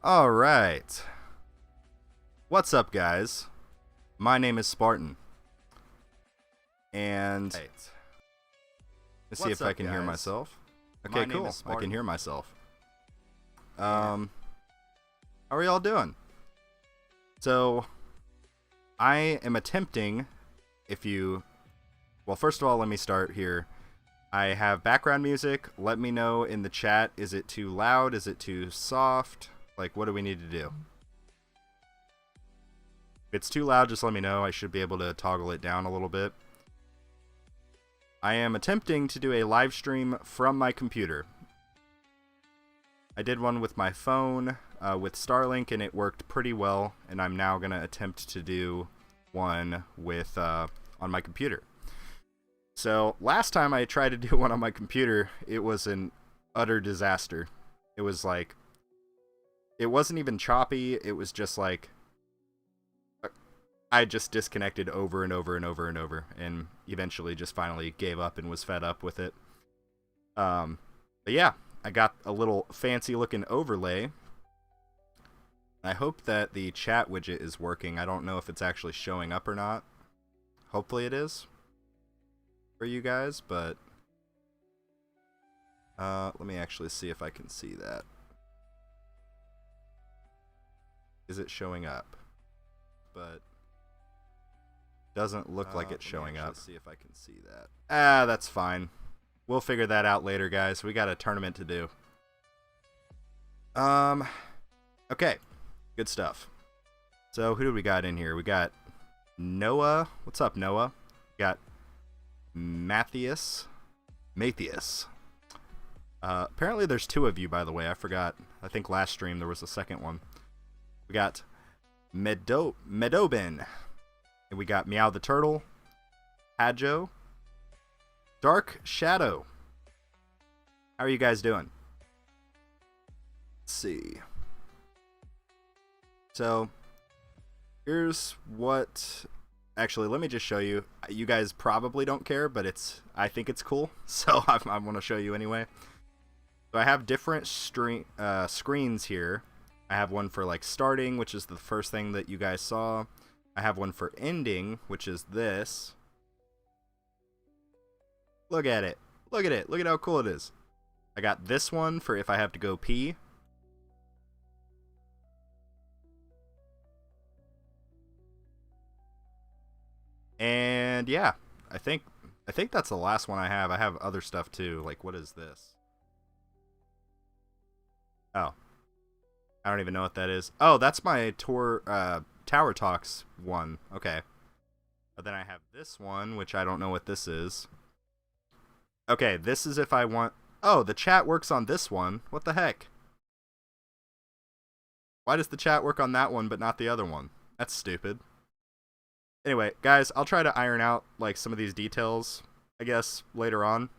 All right. What's up, guys? My name is Spartan. And let's see if I can hear myself. Okay, cool. I can hear myself. How are y'all doing? So, I am attempting, well, first of all, let me start here. I have background music. Let me know in the chat, is it too loud? Is it too soft? Like, what do we need to do? If it's too loud, just let me know. I should be able to toggle it down a little bit. I am attempting to do a live stream from my computer. I did one with my phone with Starlink, and it worked pretty well, and I'm now going to attempt to do one with on my computer. So, last time I tried to do one on my computer, it was an utter disaster. It was like, it wasn't even choppy, it was just like, I just disconnected over and over and over and over, and eventually just finally gave up and was fed up with it. But yeah, I got a little fancy looking overlay. I hope that the chat widget is working. I don't know if it's actually showing up or not. Hopefully it is for you guys, but let me actually see if I can see that. Is it showing up? But doesn't look like it's showing up. See if I can see that. That's fine. We'll figure that out later, guys. We got a tournament to do. Okay. Good stuff. So, who do we got in here? We got Noah. What's up, Noah? We got Matthias. Apparently there's two of you, by the way. I forgot. I think last stream there was a second one. We got Medobin. And we got Meow the Turtle. Hadjo. Dark Shadow. How are you guys doing? Let's see. So, here's what... Actually, let me just show you. You guys probably don't care, but I think it's cool. So, I want to show you anyway. So, I have different screens here. I have one for, like, starting, which is the first thing that you guys saw. I have one for ending, which is this. Look at it. Look at it. Look at how cool it is. I got this one for if I have to go pee. And yeah, I think that's the last one I have. I have other stuff too. Like, what is this? Oh. I don't even know what that is. Oh, that's my Tower Talks one. Okay. But then I have this one, which I don't know what this is. Okay, this is if I want... Oh, the chat works on this one. What the heck? Why does the chat work on that one but not the other one? That's stupid. Anyway, guys, I'll try to iron out like some of these details, I guess, later on.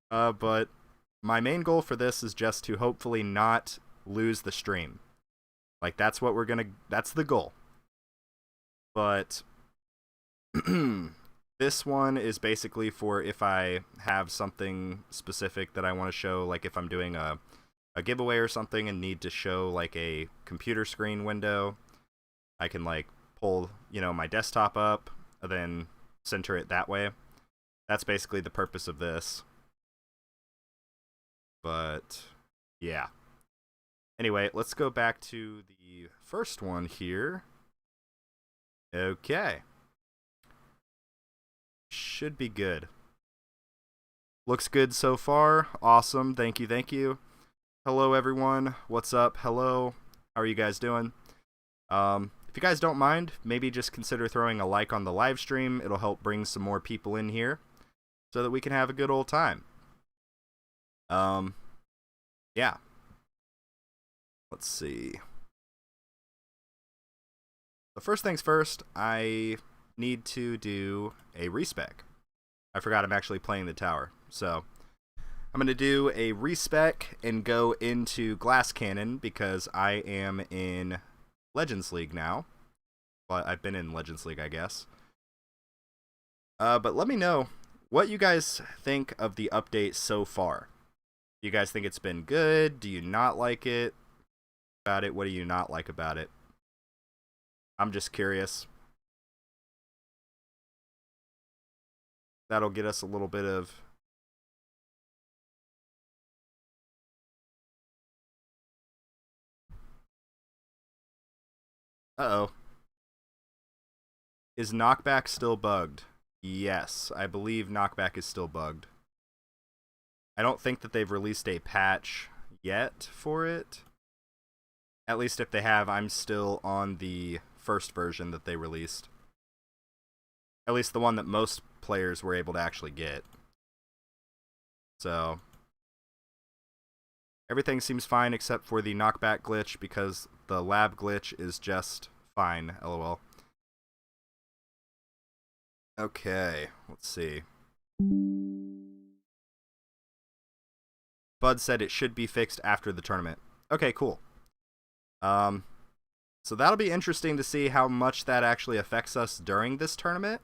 But my main goal for this is just to hopefully not lose the stream. Like, that's the goal. But this one is basically for if I have something specific that I want to show, like if I'm doing a giveaway or something and need to show like a computer screen window, I can like pull, my desktop up and then center it that way. That's basically the purpose of this. But yeah. Anyway, let's go back to the first one here. Okay. Should be good. Looks good so far. Awesome. Thank you, thank you. Hello, everyone. What's up? Hello. How are you guys doing? If you guys don't mind, maybe just consider throwing a like on the live stream. It'll help bring some more people in here so that we can have a good old time. Yeah. Let's see. The first things first, I need to do a respec. I forgot I'm actually playing the tower. So, I'm going to do a respec and go into Glass Cannon because I am in Legends League now. Well, I've been in Legends League, I guess. But let me know what you guys think of the update so far. Do you guys think it's been good? Do you not like it? about it? What do you not like about it? I'm just curious. That'll get us a little bit of... Uh-oh. Is knockback still bugged? Yes, I believe knockback is still bugged. I don't think that they've released a patch yet for it. At least if they have, I'm still on the first version that they released. At least the one that most players were able to actually get. So everything seems fine except for the knockback glitch, because the lab glitch is just fine, lol. Okay, let's see. Bud said it should be fixed after the tournament. Okay, cool. So that'll be interesting to see how much that actually affects us during this tournament.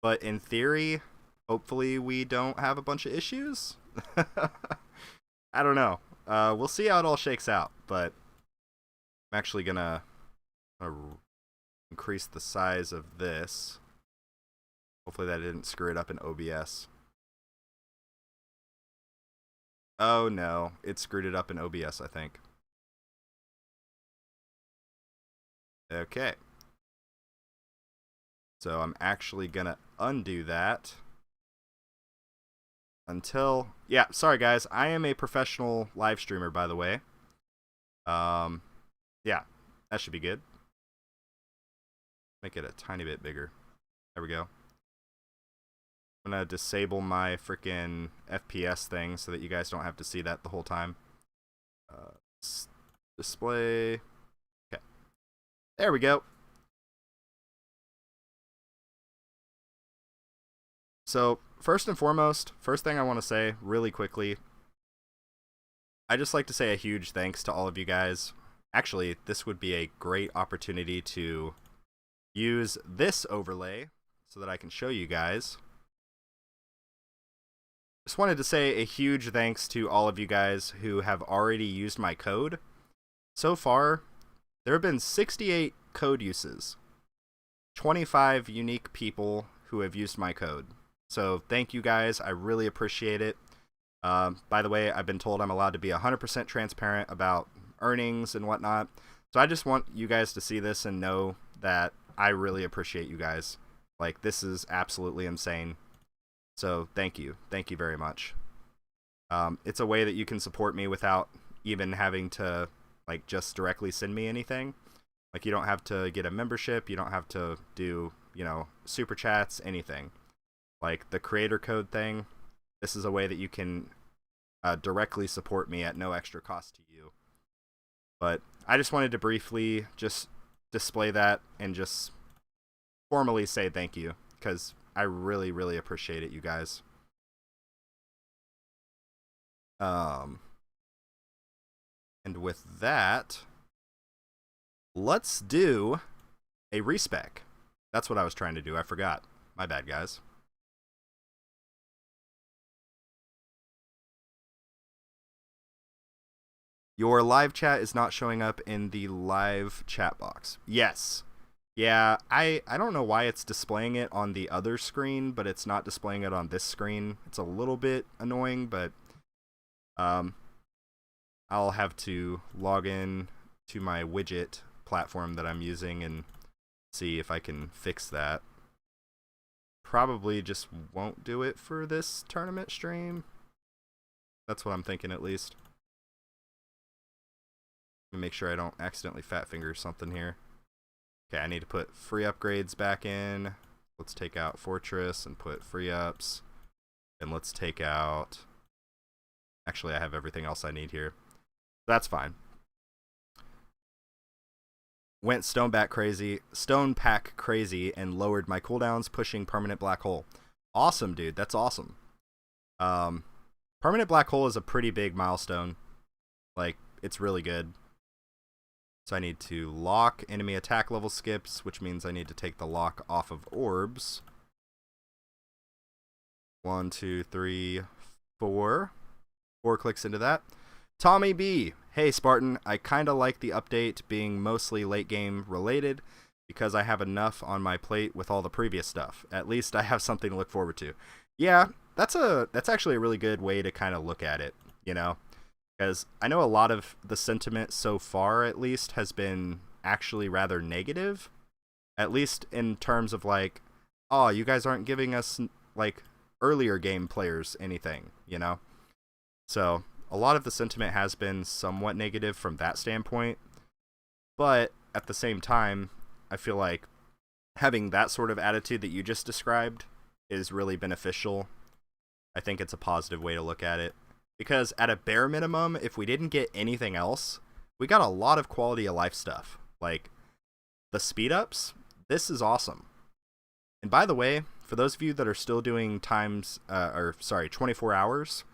But in theory, hopefully we don't have a bunch of issues. I don't know. We'll see how it all shakes out, but I'm actually gonna increase the size of this. Hopefully that didn't screw it up in OBS. Oh no, it screwed it up in OBS, I think. Okay. So I'm actually gonna undo that. Until... Yeah, sorry guys, I am a professional live streamer, by the way. Yeah, that should be good. Make it a tiny bit bigger. There we go. I'm gonna disable my freaking FPS thing so that you guys don't have to see that the whole time. Display. Okay. There we go. So, first and foremost, first thing I want to say really quickly, I just like to say a huge thanks to all of you guys. Actually, this would be a great opportunity to use this overlay so that I can show you guys. Just wanted to say a huge thanks to all of you guys who have already used my code. So far, there have been 68 code uses. 25 unique people who have used my code. So thank you guys. I really appreciate it. By the way, I've been told I'm allowed to be 100% transparent about earnings and whatnot. So I just want you guys to see this and know that I really appreciate you guys. Like, this is absolutely insane. So thank you. Thank you very much. It's a way that you can support me without even having to, like, just directly send me anything. Like, you don't have to get a membership. You don't have to do, you know, super chats, anything. Like the creator code thing, this is a way that you can directly support me at no extra cost to you. But I just wanted to briefly just display that and just formally say thank you, because I really, really appreciate it, you guys. And with that, let's do a respec. That's what I was trying to do. I forgot. My bad, guys. Your live chat is not showing up in the live chat box. Yes. Yeah, I don't know why it's displaying it on the other screen, but it's not displaying it on this screen. It's a little bit annoying, but I'll have to log in to my widget platform that I'm using and see if I can fix that. Probably just won't do it for this tournament stream. That's what I'm thinking, at least. Make sure I don't accidentally fat finger something here. Okay, I need to put free upgrades back in. Let's take out Fortress and put free ups. And let's take out... Actually, I have everything else I need here. That's fine. Went Stone Pack crazy and lowered my cooldowns, pushing permanent black hole. Awesome, dude. That's awesome. Permanent black hole is a pretty big milestone. Like, it's really good. So I need to lock enemy attack level skips, which means I need to take the lock off of orbs. 1, 2, 3, 4. 4 clicks into that. Tommy B, hey Spartan, I kinda like the update being mostly late game related because I have enough on my plate with all the previous stuff. At least I have something to look forward to. Yeah, that's actually a really good way to kind of look at it, you know? Because I know a lot of the sentiment so far, at least, has been actually rather negative. At least in terms of like, oh, you guys aren't giving us like earlier game players anything, you know? So a lot of the sentiment has been somewhat negative from that standpoint. But at the same time, I feel like having that sort of attitude that you just described is really beneficial. I think it's a positive way to look at it. Because at a bare minimum, if we didn't get anything else, we got a lot of quality of life stuff. Like, the speed ups, this is awesome. And by the way, for those of you that are still doing 24 hours,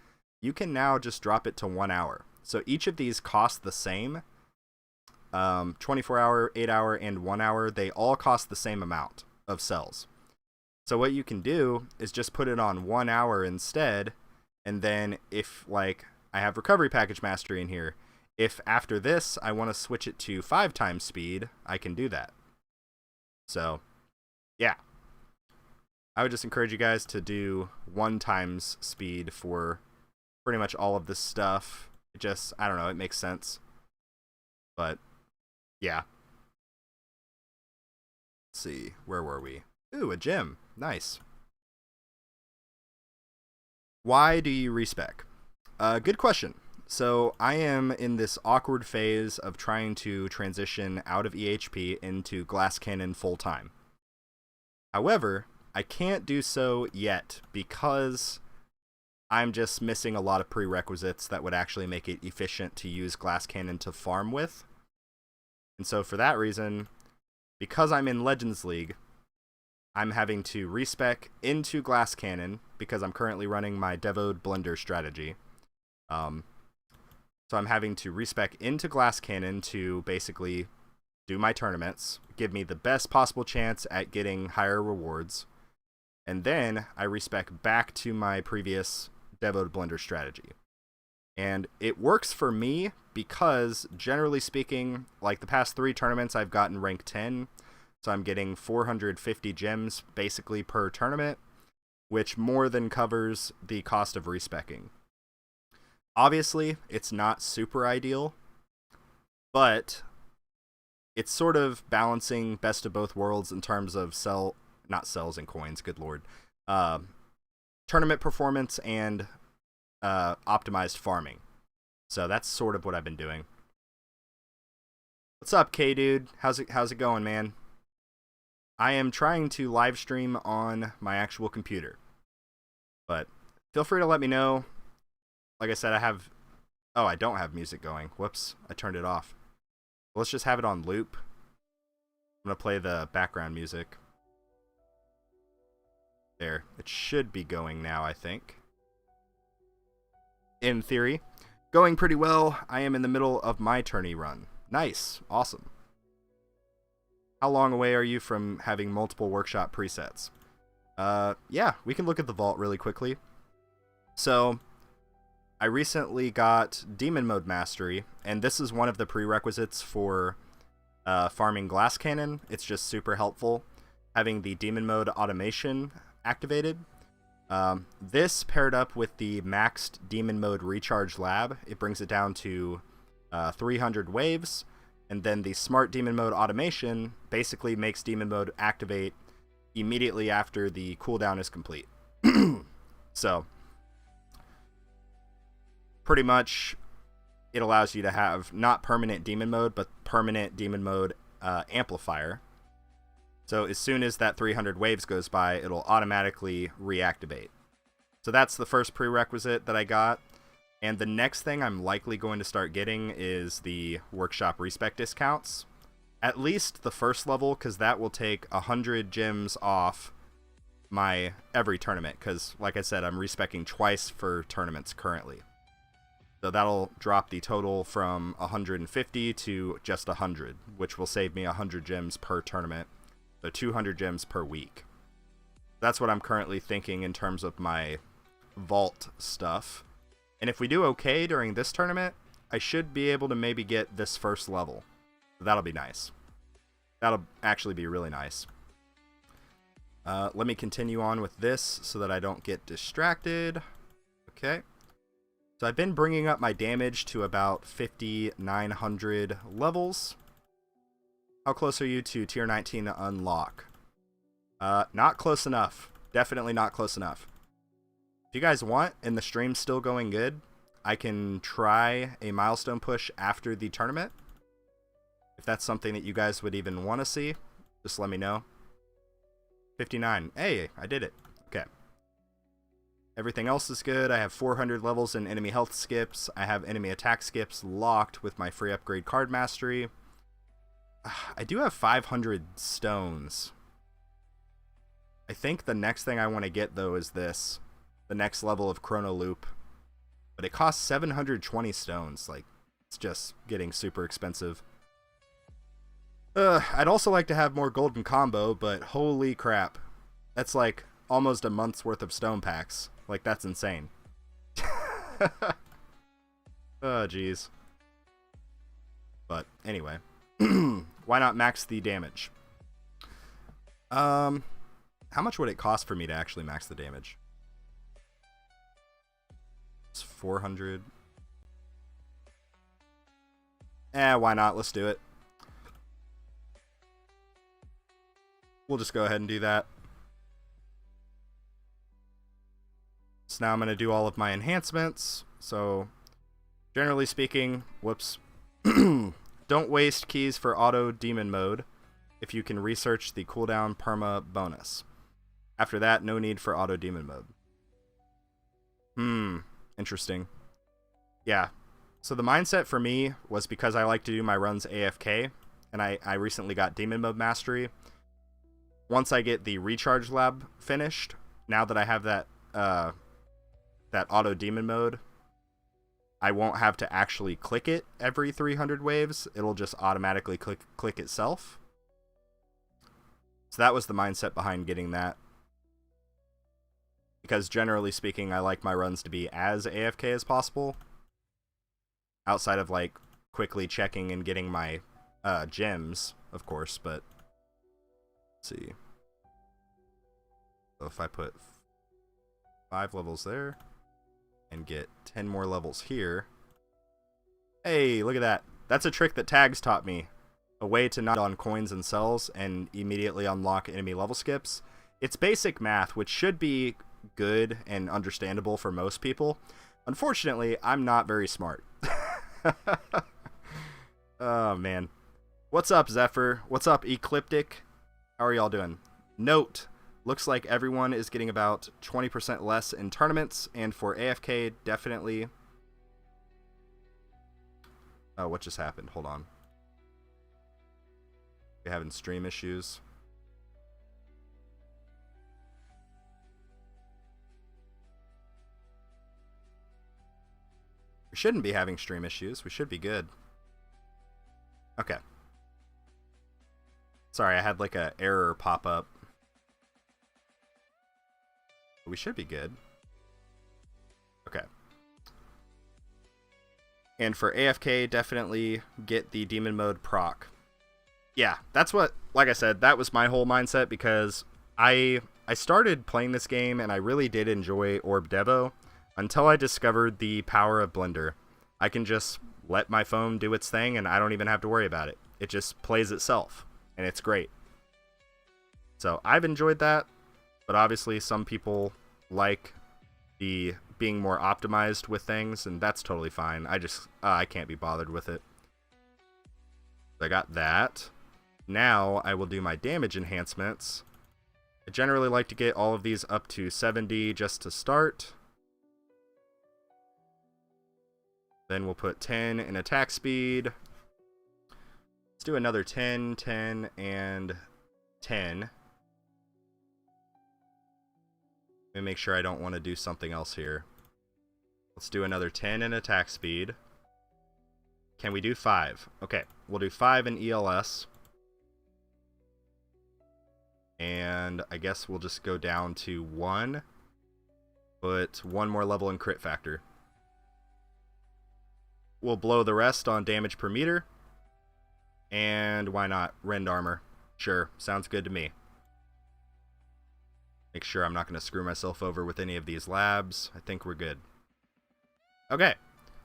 you can now just drop it to 1 hour. So each of these cost the same. 24 hour, 8 hour, and 1 hour, they all cost the same amount of cells. So what you can do is just put it on 1 hour instead, and then if, like, I have Recovery Package Mastery in here, if after this I want to switch it to 5 times speed, I can do that. So, yeah. I would just encourage you guys to do 1 times speed for pretty much all of this stuff. It just, I don't know, it makes sense. But, yeah. Let's see, where were we? Ooh, a gym. Nice. Why do you respec? Good question. So I am in this awkward phase of trying to transition out of EHP into Glass Cannon full-time. However, I can't do so yet because I'm just missing a lot of prerequisites that would actually make it efficient to use Glass Cannon to farm with. And so for that reason, because I'm in Legends League, I'm having to respec into Glass Cannon because I'm currently running my Devoed Blender strategy. So I'm having to respec into Glass Cannon to basically do my tournaments, give me the best possible chance at getting higher rewards, and then I respec back to my previous Devoed Blender strategy. And it works for me because, generally speaking, like the past 3 tournaments, I've gotten rank 10, so I'm getting 450 gems basically per tournament, which more than covers the cost of respecking. Obviously, it's not super ideal, but it's sort of balancing best of both worlds in terms of not cells and coins, good lord, tournament performance and optimized farming. So that's sort of what I've been doing. What's up, K-Dude? How's it going, man? I am trying to live stream on my actual computer, but feel free to let me know. Like I said, I don't have music going. Whoops, I turned it off. Let's just have it on loop. I'm going to play the background music. There, it should be going now, I think. In theory. Going pretty well. I am in the middle of my tourney run. Nice, awesome. How long away are you from having multiple workshop presets? Yeah, we can look at the vault really quickly. So, I recently got Demon Mode Mastery, and this is one of the prerequisites for farming Glass Cannon. It's just super helpful, having the Demon Mode automation activated. This paired up with the maxed Demon Mode Recharge Lab, it brings it down to 300 waves, and then the Smart Demon Mode automation basically makes Demon Mode activate immediately after the cooldown is complete. So, pretty much, it allows you to have not permanent Demon Mode, but permanent Demon Mode amplifier. So as soon as that 300 waves goes by, it'll automatically reactivate. So that's the first prerequisite that I got. And the next thing I'm likely going to start getting is the workshop respec discounts. At least the first level, because that will take 100 gems off my every tournament. Because, like I said, I'm respecing twice for tournaments currently. So that'll drop the total from 150 to just 100, which will save me 100 gems per tournament. So 200 gems per week. That's what I'm currently thinking in terms of my vault stuff. And if we do okay during this tournament, I should be able to maybe get this first level. That'll be nice. That'll actually be really nice. Let me continue on with this so that I don't get distracted. Okay. So I've been bringing up my damage to about 5,900 levels. How close are you to tier 19 to unlock? Not close enough. Definitely not close enough. If you guys want, and the stream's still going good, I can try a milestone push after the tournament. If that's something that you guys would even want to see, just let me know. 59. Hey, I did it. Okay. Everything else is good. I have 400 levels in enemy health skips. I have enemy attack skips locked with my free upgrade card mastery. I do have 500 stones. I think the next thing I want to get, though, is this. The next level of Chrono Loop. But it costs 720 stones. Like, it's just getting super expensive. I'd also like to have more golden combo, but holy crap. That's like almost a month's worth of stone packs. Like, that's insane. Oh, jeez. But anyway. Why not max the damage? How much would it cost for me to actually max the damage? It's 400. Why not? Let's do it. We'll just go ahead and do that. So now I'm going to do all of my enhancements. So, generally speaking, whoops. Don't waste keys for auto demon mode if you can research the cooldown perma bonus. After that, no need for auto demon mode. Interesting. Yeah. So the mindset for me was because I like to do my runs AFK, and I recently got demon mode mastery. Once I get the recharge lab finished, now that I have that that auto demon mode, I won't have to actually click it every 300 waves. It'll just automatically click itself. So that was the mindset behind getting that. Because generally speaking, I like my runs to be as AFK as possible. Outside of like quickly checking and getting my gems, of course, but let's see. So if I put 5 levels there and get 10 more levels here. Hey, look at that. That's a trick that Tags taught me. A way to not on coins and cells and immediately unlock enemy level skips. It's basic math, which should be good and understandable for most people. Unfortunately, I'm not very smart. Oh, man. What's up, Zephyr? What's up, Ecliptic? How are y'all doing? Note, looks like everyone is getting about 20% less in tournaments, and for AFK, definitely... Oh, what just happened? Hold on. We're having stream issues. We shouldn't be having stream issues. We should be good. Okay. Sorry, I had like a error pop up. We should be good. Okay. And for AFK, definitely get the demon mode proc. Yeah, that's what, like I said, that was my whole mindset, because I started playing this game and I really did enjoy Orb Devo until I discovered the power of Blender. I can just let my phone do its thing and I don't even have to worry about it. It just plays itself and it's great. So I've enjoyed that, but obviously some people like the being more optimized with things, and that's totally fine. I can't be bothered with it. So I got that. Now I will do my damage enhancements. I generally like to get all of these up to 70 just to start. Then we'll put 10 in attack speed. Let's do another 10, 10, and 10. Let me make sure I don't want to do something else here. Let's do another 10 in attack speed. Can we do 5? Okay, we'll do 5 in ELS. And I guess we'll just go down to 1. Put 1 more level in crit factor. We'll blow the rest on damage per meter. And why not? Rend armor. Sure, sounds good to me. Make sure I'm not going to screw myself over with any of these labs. I think we're good. Okay,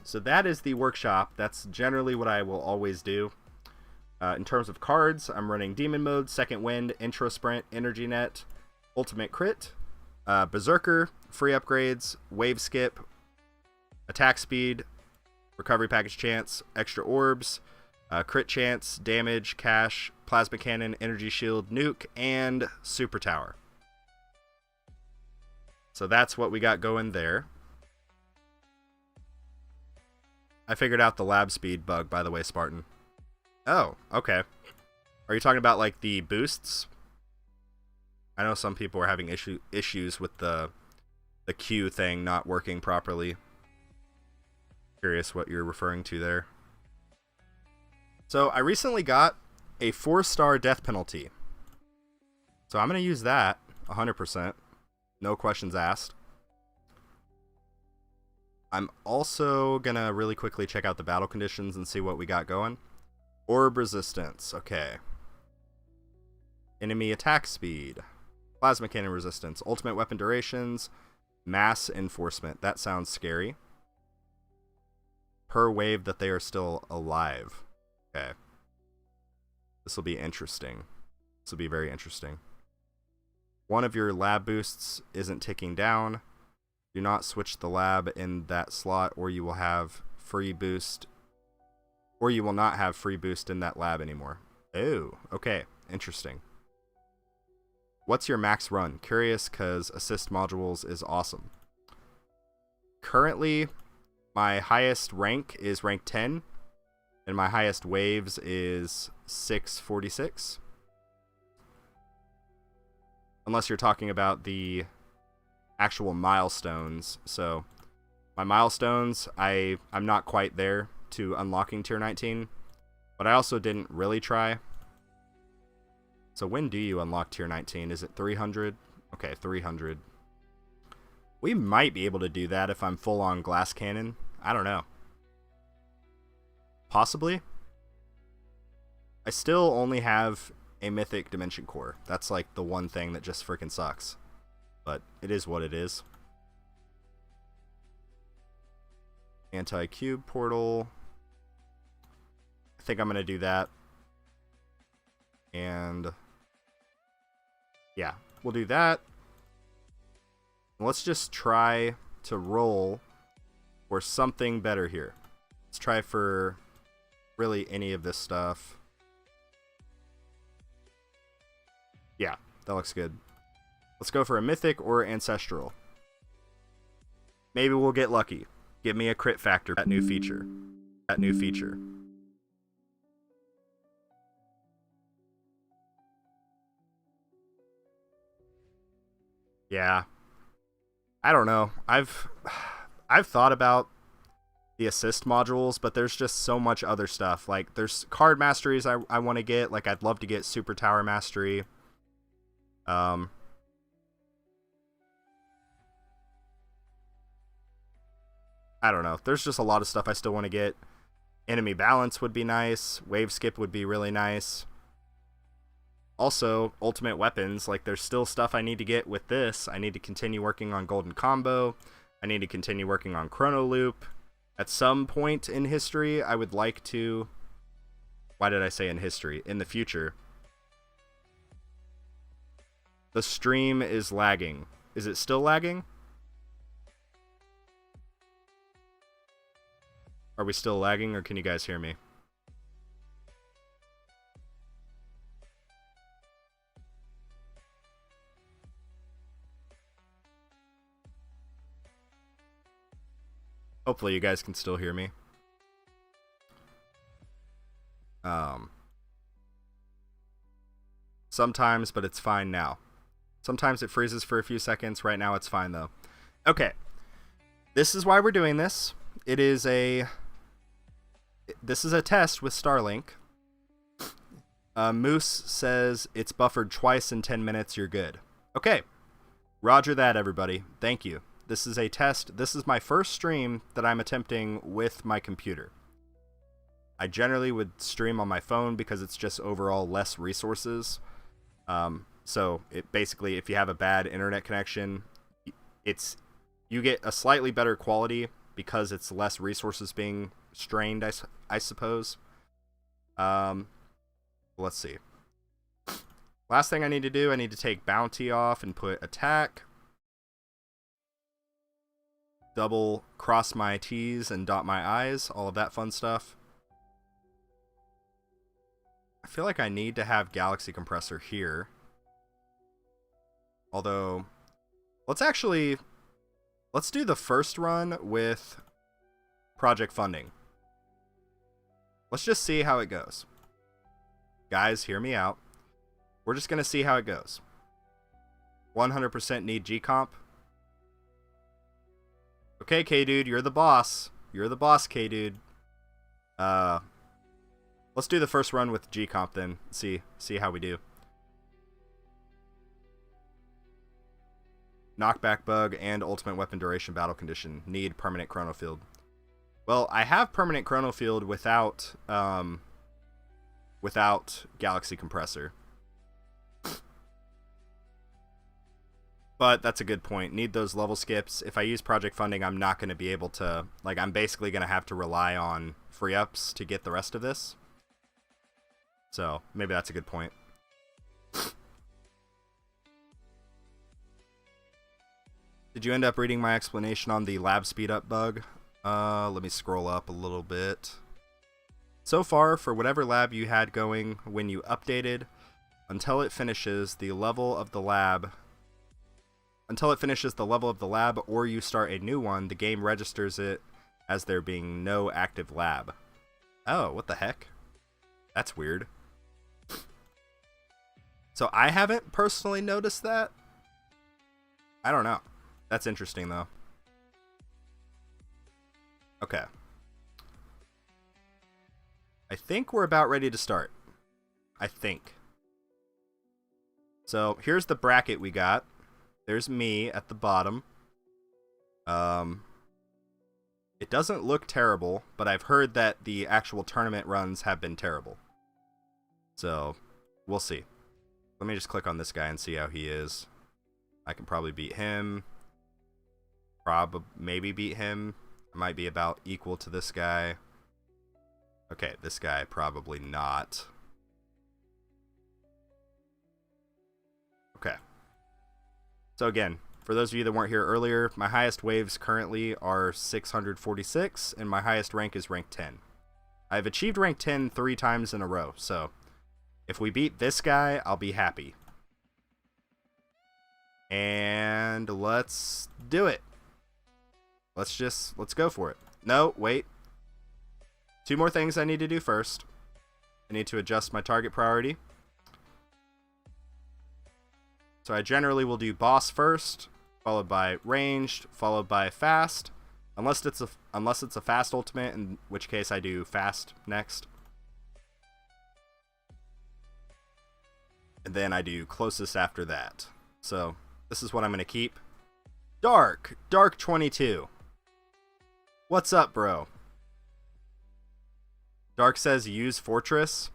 so that is the workshop. That's generally what I will always do. In terms of cards, I'm running Demon Mode, Second Wind, Intro Sprint, Energy Net, Ultimate Crit, Berserker, free upgrades, Wave Skip, Attack Speed, Recovery Package Chance, Extra Orbs, Crit Chance, Damage, Cash, Plasma Cannon, Energy Shield, Nuke, and Super Tower. So that's what we got going there. I figured out the lab speed bug, by the way, Spartan. Oh, okay. Are you talking about, like, the boosts? I know some people are having issues with the Q thing not working properly. Curious what you're referring to there. So, I recently got a 4-star death penalty. So, I'm going to use that 100%. No questions asked. I'm also going to really quickly check out the battle conditions and see what we got going. Orb resistance, okay. Enemy attack speed. Plasma cannon resistance. Ultimate weapon durations. Mass enforcement. That sounds scary. Per wave that they are still alive. Okay. This will be interesting. This will be very interesting. One of your lab boosts isn't ticking down. Do not switch the lab in that slot or you will have free boost. Or you will not have free boost in that lab anymore. Oh, okay. Interesting. What's your max run? Curious because assist modules is awesome. Currently, my highest rank is rank 10. And my highest waves is 646. Unless you're talking about the actual milestones. So, my milestones, I'm not quite there to unlocking tier 19, but I also didn't really try. So when do you unlock tier 19? Is it 300? Okay, 300. We might be able to do that if I'm full on glass cannon. I don't know. Possibly. I still only have a mythic dimension core. That's like the one thing that just freaking sucks. But it is what it is. Anti-cube portal. I think I'm going to do that. And yeah, we'll do that. Let's just try to roll for something better here. Let's try for really any of this stuff. Yeah, that looks good. Let's go for a mythic or ancestral. Maybe we'll get lucky. Give me a crit factor. That new feature. That new feature. Yeah. I don't know. I've thought about the assist modules, but there's just so much other stuff. Like, there's card masteries I want to get. Like, I'd love to get Super Tower Mastery. I don't know. There's just a lot of stuff I still want to get. Enemy balance would be nice. Wave skip would be really nice. Also, ultimate weapons. Like, there's still stuff I need to get with this. I need to continue working on Golden Combo. I need to continue working on Chrono Loop. At some point in history, I would like to... Why did I say in history? In the future. The stream is lagging. Is it still lagging? Are we still lagging, or can you guys hear me? Hopefully you guys can still hear me. Sometimes, but it's fine now. Sometimes it freezes for a few seconds. Right now it's fine, though. Okay. This is why we're doing this. This is a test with Starlink. Moose says it's buffered twice in 10 minutes. You're good. Okay. Roger that, everybody. Thank you. This is a test. This is my first stream that I'm attempting with my computer. I generally would stream on my phone because it's just overall less resources. So it basically, if you have a bad internet connection, you get a slightly better quality because it's less resources being strained, I suppose. Let's see. Last thing I need to do, I need to take bounty off and put attack. Double cross my T's and dot my I's, all of that fun stuff. I feel like I need to have Galaxy Compressor here. Although, let's do the first run with project funding. Let's just see how it goes. Guys, hear me out. We're just going to see how it goes. 100% need G-Comp. Okay, K-Dude, you're the boss. You're the boss, K-Dude. Let's do the first run with G-Comp then. See how we do. Knockback bug and ultimate weapon duration battle condition. Need permanent chrono field. Well, I have permanent chrono field without Galaxy Compressor. But that's a good point. Need those level skips. If I use project funding, I'm not going to be able to... Like, I'm basically going to have to rely on free ups to get the rest of this. So, maybe that's a good point. Did you end up reading my explanation on the lab speed up bug? Let me scroll up a little bit. So far, for whatever lab you had going when you updated, until it finishes the level of the lab, or you start a new one, the game registers it as there being no active lab. Oh, what the heck? That's weird. So I haven't personally noticed that. I don't know. That's interesting, though. Okay. I think we're about ready to start. I think. So here's the bracket we got. There's me at the bottom. It doesn't look terrible, but I've heard that the actual tournament runs have been terrible. So, we'll see. Let me just click on this guy and see how he is. I can probably beat him. Maybe beat him. I might be about equal to this guy. Okay, this guy probably not. Okay. So again, for those of you that weren't here earlier, my highest waves currently are 646, and my highest rank is rank 10. I've achieved rank 10 3 times in a row, so if we beat this guy, I'll be happy. And let's do it. Let's go for it. No, wait. 2 more things I need to do first. I need to adjust my target priority. So I generally will do boss first, followed by ranged, followed by fast, unless it's a fast ultimate, in which case I do fast next. And then I do closest after that. So this is what I'm going to keep. Dark 22. What's up, bro? Dark says use Fortress.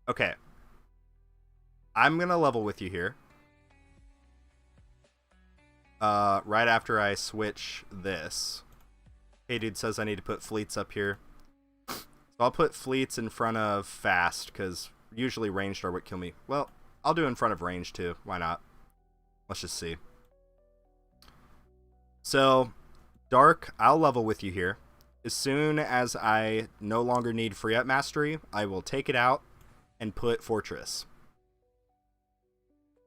Okay. I'm going to level with you here. Right after I switch this. Hey, dude says I need to put fleets up here. So I'll put fleets in front of fast, because usually ranged are what kill me. Well, I'll do in front of ranged too. Why not? Let's just see. So, Dark, I'll level with you here. As soon as I no longer need free up mastery, I will take it out and put Fortress.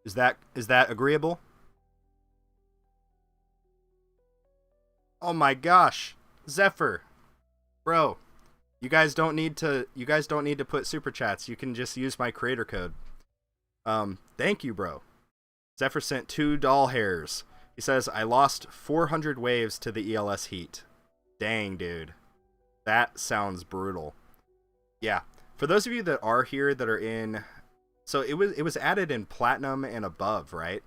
Is that agreeable? Oh my gosh, Zephyr, bro, you guys don't need to put super chats. You can just use my creator code. Thank you, bro. Zephyr sent 2 doll hairs. He says I lost 400 waves to the ELS heat. Dang, dude, that sounds brutal. Yeah, for those of you that are here that are in, so it was added in platinum and above, right?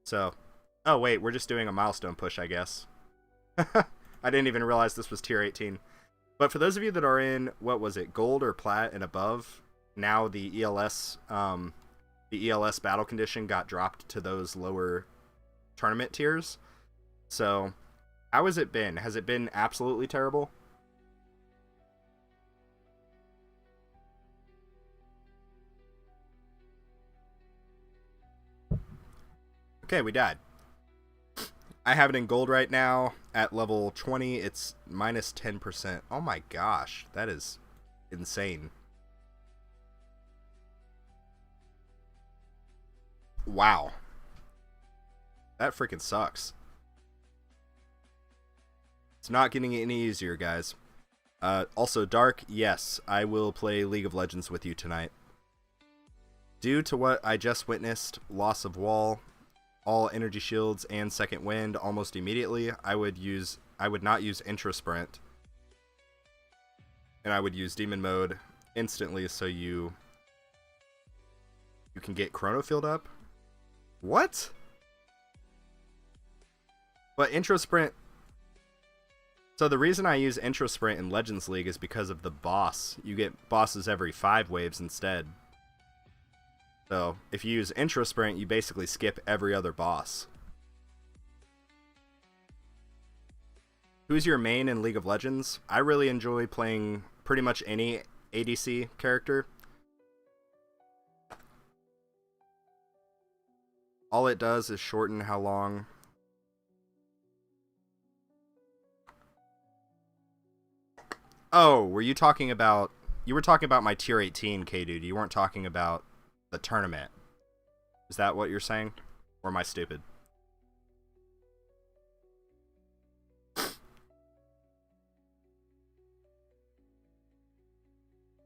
So, oh wait, we're just doing a milestone push, I guess. I didn't even realize this was tier 18. But for those of you that are in, what was it, gold or plat and above, now the ELS battle condition got dropped to those lower tournament tiers. So, how has it been? Has it been absolutely terrible? Okay, we died. I have it in gold right now. At level 20, it's minus 10%. Oh my gosh, that is insane. Wow. That freaking sucks. It's not getting any easier, guys. Also, Dark, yes, I will play League of Legends with you tonight. Due to what I just witnessed, loss of wall, all energy shields, and second wind almost immediately, I would not use intra sprint, and I would use demon mode instantly so you can get chrono field up. What? But intra sprint. So the reason I use intra sprint in Legends League is because of the boss. You get bosses every 5 waves instead. So, if you use intra sprint, you basically skip every other boss. Who's your main in League of Legends? I really enjoy playing pretty much any ADC character. All it does is shorten how long. Oh, were you talking about... You were talking about my tier 18, K-Dude. You weren't talking about the tournament. Is that what you're saying? Or am I stupid?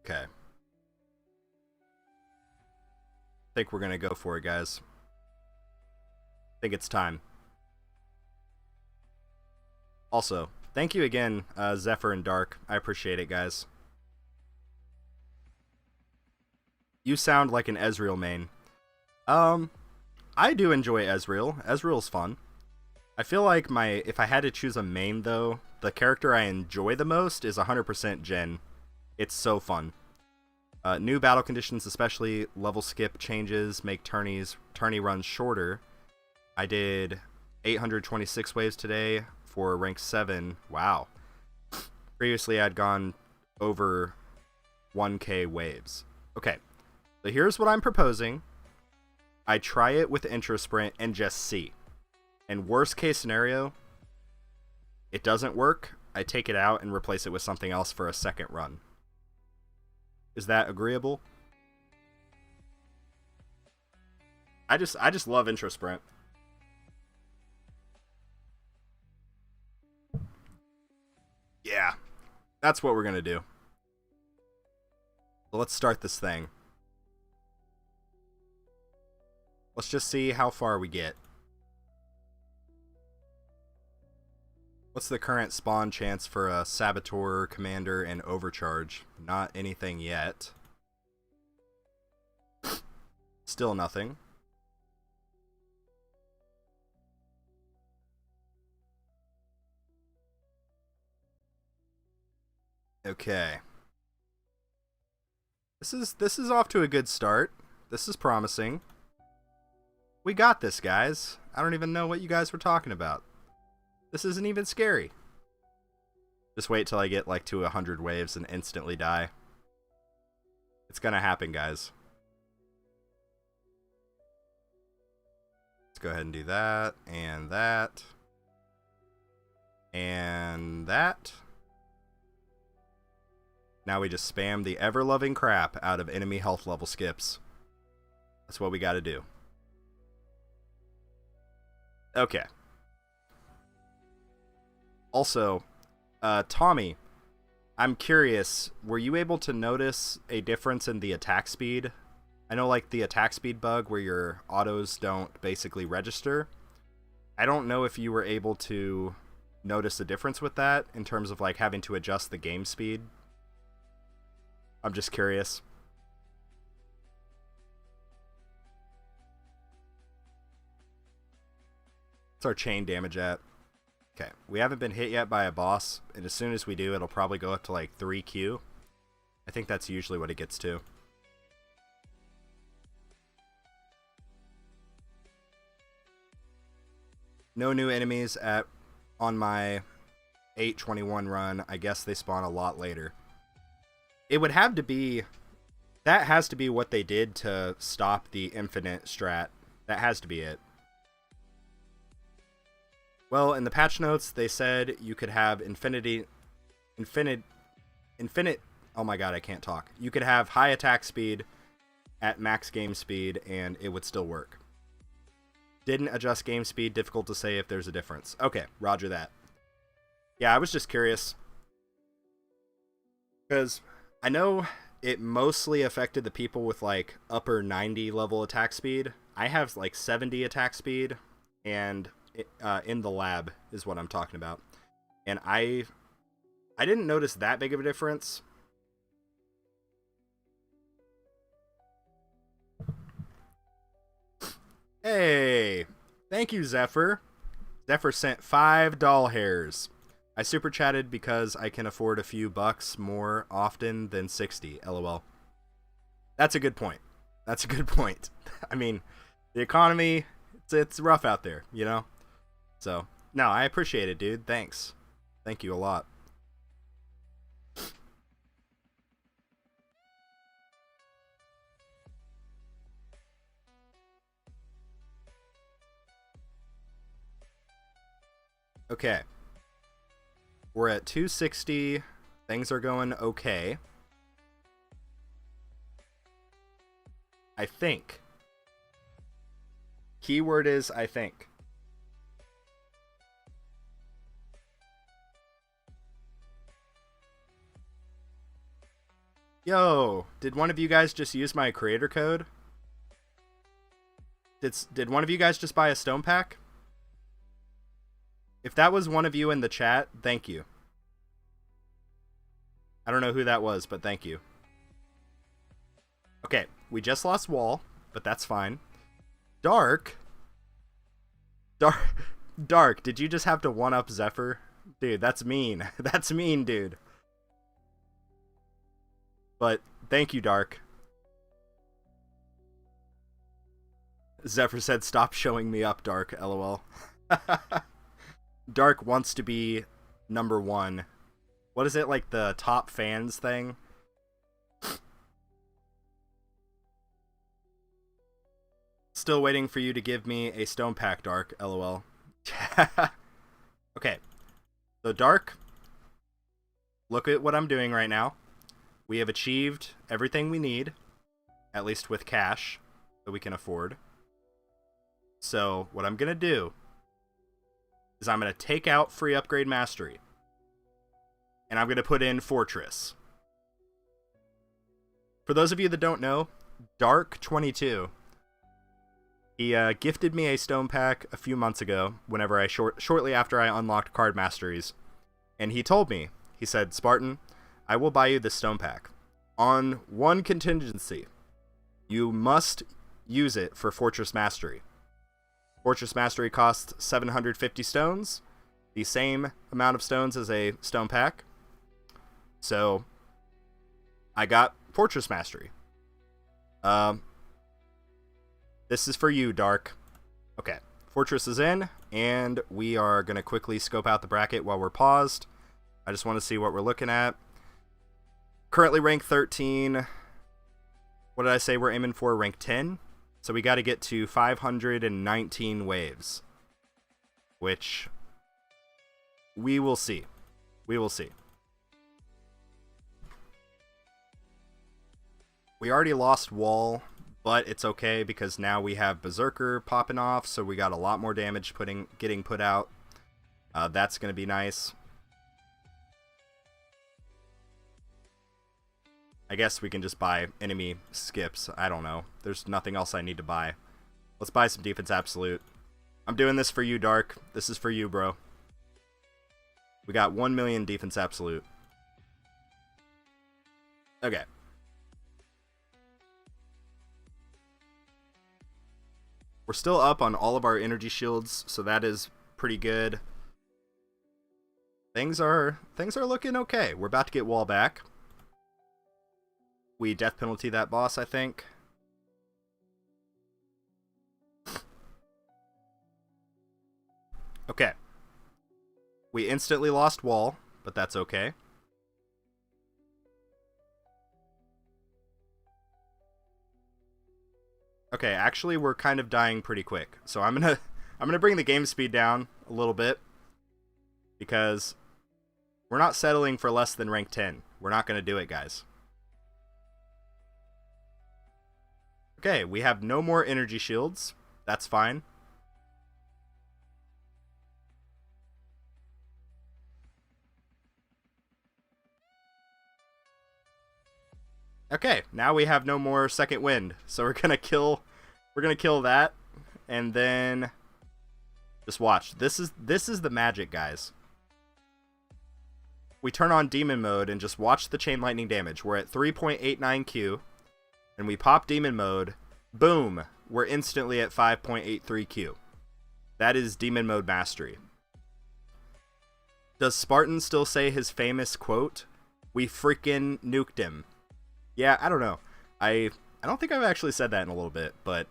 Okay. I think we're gonna go for it, guys. I think it's time. Also, thank you again, Zephyr and Dark. I appreciate it, guys. You sound like an Ezreal main. I do enjoy Ezreal. Ezreal's fun. I feel like if I had to choose a main, though, the character I enjoy the most is 100% Jhin. It's so fun. New battle conditions, especially level skip changes, make tourney runs shorter. I did 826 waves today for rank 7. Wow. Previously, I'd gone over 1k waves. Okay, so here's what I'm proposing. I try it with intra sprint and just see. And worst case scenario, it doesn't work. I take it out and replace it with something else for a second run. Is that agreeable? I just love intra sprint. Yeah, that's what we're gonna do. So let's start this thing. Let's just see how far we get. What's the current spawn chance for a Saboteur, Commander, and Overcharge? Not anything yet. Still nothing. Okay. This is off to a good start. This is promising. We got this, guys. I don't even know what you guys were talking about. This isn't even scary. Just wait till I get like to 100 waves and instantly die. It's gonna happen, guys. Let's go ahead and do that, and that, and that. Now we just spam the ever-loving crap out of enemy health level skips. That's what we gotta do. Okay. Also, Tommy, I'm curious, were you able to notice a difference in the attack speed? I know, like, the attack speed bug where your autos don't basically register. I don't know if you were able to notice a difference with that in terms of, like, having to adjust the game speed. I'm just curious. What's our chain damage at? Okay, we haven't been hit yet by a boss, and as soon as we do, it'll probably go up to like 3Q. I think that's usually what it gets to. No new enemies on my 821 run. I guess they spawn a lot later. It would have to be... That has to be what they did to stop the infinite strat. That has to be it. Well, in the patch notes, they said you could have infinite, oh my god, I can't talk. You could have high attack speed at max game speed, and it would still work. Didn't adjust game speed, difficult to say if there's a difference. Okay, roger that. Yeah, I was just curious. Because I know it mostly affected the people with like upper 90 level attack speed. I have like 70 attack speed, and in the lab is what I'm talking about. And I didn't notice that big of a difference. Hey, thank you, Zephyr. Zephyr sent 5 doll hairs. I super chatted because I can afford a few bucks more often than 60. LOL. That's a good point. That's a good point. I mean, the economy, it's rough out there, you know? So, no, I appreciate it, dude. Thanks. Thank you a lot. Okay. We're at 260. Things are going okay. I think. Keyword is I think. Yo, did one of you guys just use my creator code? Did one of you guys just buy a stone pack? If that was one of you in the chat, thank you. I don't know who that was, but thank you. Okay, we just lost Wall, but that's fine. Dark, did you just have to one-up Zephyr? Dude, that's mean. That's mean, dude. But thank you, Dark. Zephyr said, stop showing me up, Dark, LOL. Dark wants to be number 1. What is it, like the top fans thing? Still waiting for you to give me a stone pack, Dark, LOL. Okay, so Dark, look at what I'm doing right now. We have achieved everything we need, at least with cash that we can afford. So what I'm going to do is I'm going to take out free upgrade mastery, and I'm going to put in Fortress. For those of you that don't know, Dark22, he gifted me a stone pack a few months ago, whenever I shortly after I unlocked card masteries, and he told me, he said, Spartan, I will buy you this stone pack on one contingency. You must use it for Fortress Mastery. Fortress Mastery costs 750 stones, the same amount of stones as a stone pack. So, I got Fortress Mastery. This is for you, Dark. Okay, Fortress is in, and we are going to quickly scope out the bracket while we're paused. I just want to see what we're looking at. Currently rank 13. What did I say we're aiming for? Rank 10? So we got to get to 519 waves, which we will see. We will see. We already lost Wall, but it's okay because now we have Berserker popping off, so we got a lot more damage getting put out. That's going to be nice. I guess we can just buy enemy skips. I don't know. There's nothing else I need to buy. Let's buy some defense absolute. I'm doing this for you, Dark. This is for you, bro. We got 1 million defense absolute. Okay. We're still up on all of our energy shields, so that is pretty good. things are looking okay. We're about to get wall back. We death penalty that boss, I think. Okay. We instantly lost wall, but that's okay. Okay, actually we're kind of dying pretty quick. So I'm gonna bring the game speed down a little bit because we're not settling for less than rank 10. We're not gonna do it, guys. Okay, we have no more energy shields. That's fine. Okay, now we have no more second wind. So we're gonna kill that, and then just watch. This is the magic, guys. We turn on demon mode and just watch the chain lightning damage. We're at 3.89 Q, and we pop demon mode. Boom! We're instantly at 5.83 Q. That is demon mode mastery. Does Spartan still say his famous quote? "We freaking nuked him." Yeah, I don't know. I don't think I've actually said that in a little bit, but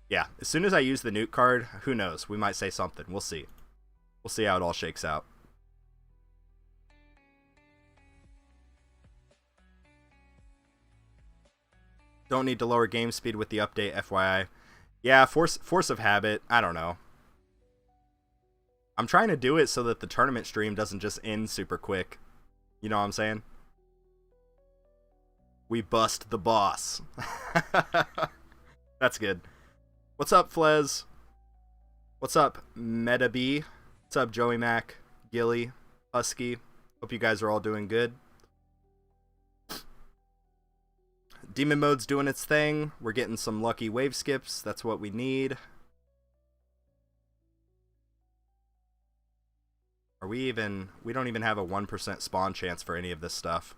yeah, as soon as I use the nuke card, who knows? We might say something. We'll see. We'll see how it all shakes out. Don't need to lower game speed with the update, FYI. Yeah, force of habit. I don't know. I'm trying to do it so that the tournament stream doesn't just end super quick. You know what I'm saying? We bust the boss. That's good. What's up, Flez? What's up, MetaB? What's up, Joey Mac, Gilly, Husky? Hope you guys are all doing good. Demon mode's doing its thing. We're getting some lucky wave skips. That's what we need. We don't even have a 1% spawn chance for any of this stuff.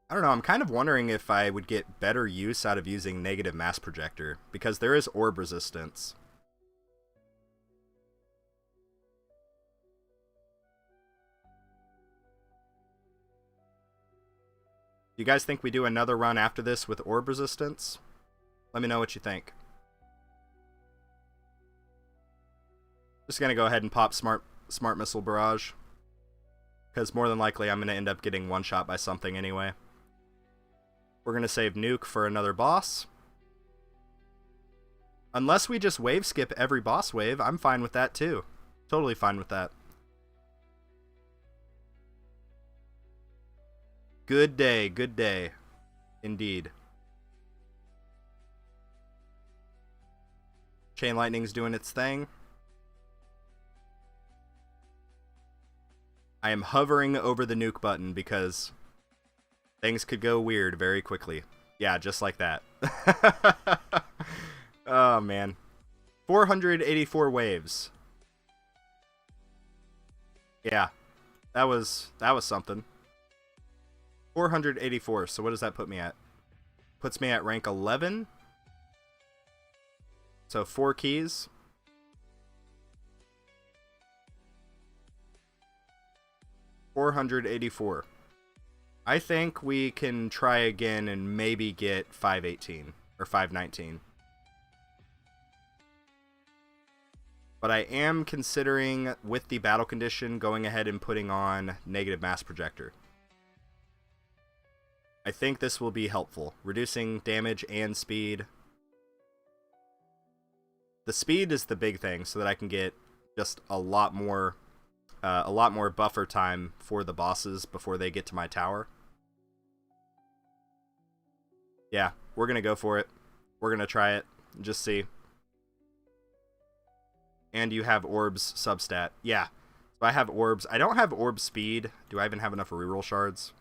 I don't know, I'm kind of wondering if I would get better use out of using negative mass projector, because there is orb resistance. Do you guys think we do another run after this with orb resistance? Let me know what you think. Just gonna go ahead and pop smart missile barrage, because more than likely I'm gonna end up getting one shot by something anyway. We're gonna save nuke for another boss. Unless we just wave skip every boss wave, I'm fine with that too. Totally fine with that. Good day, indeed. Chain lightning's doing its thing. I am hovering over the nuke button because things could go weird very quickly. Yeah, just like that. Oh man. 484 waves. Yeah. That was something. 484. So what does that put me at? Puts me at rank 11. So 4 keys. $484. I think we can try again and maybe get 518 or 519. But I am considering, with the battle condition, going ahead and putting on negative mass projector. I think this will be helpful, reducing damage and speed. The speed is the big thing, so that I can get just a lot more buffer time for the bosses before they get to my tower. Yeah, we're gonna go for it. We're gonna try it. Just see. And you have orbs substat. Yeah, so I have orbs. I don't have orb speed. Do I even have enough reroll shards?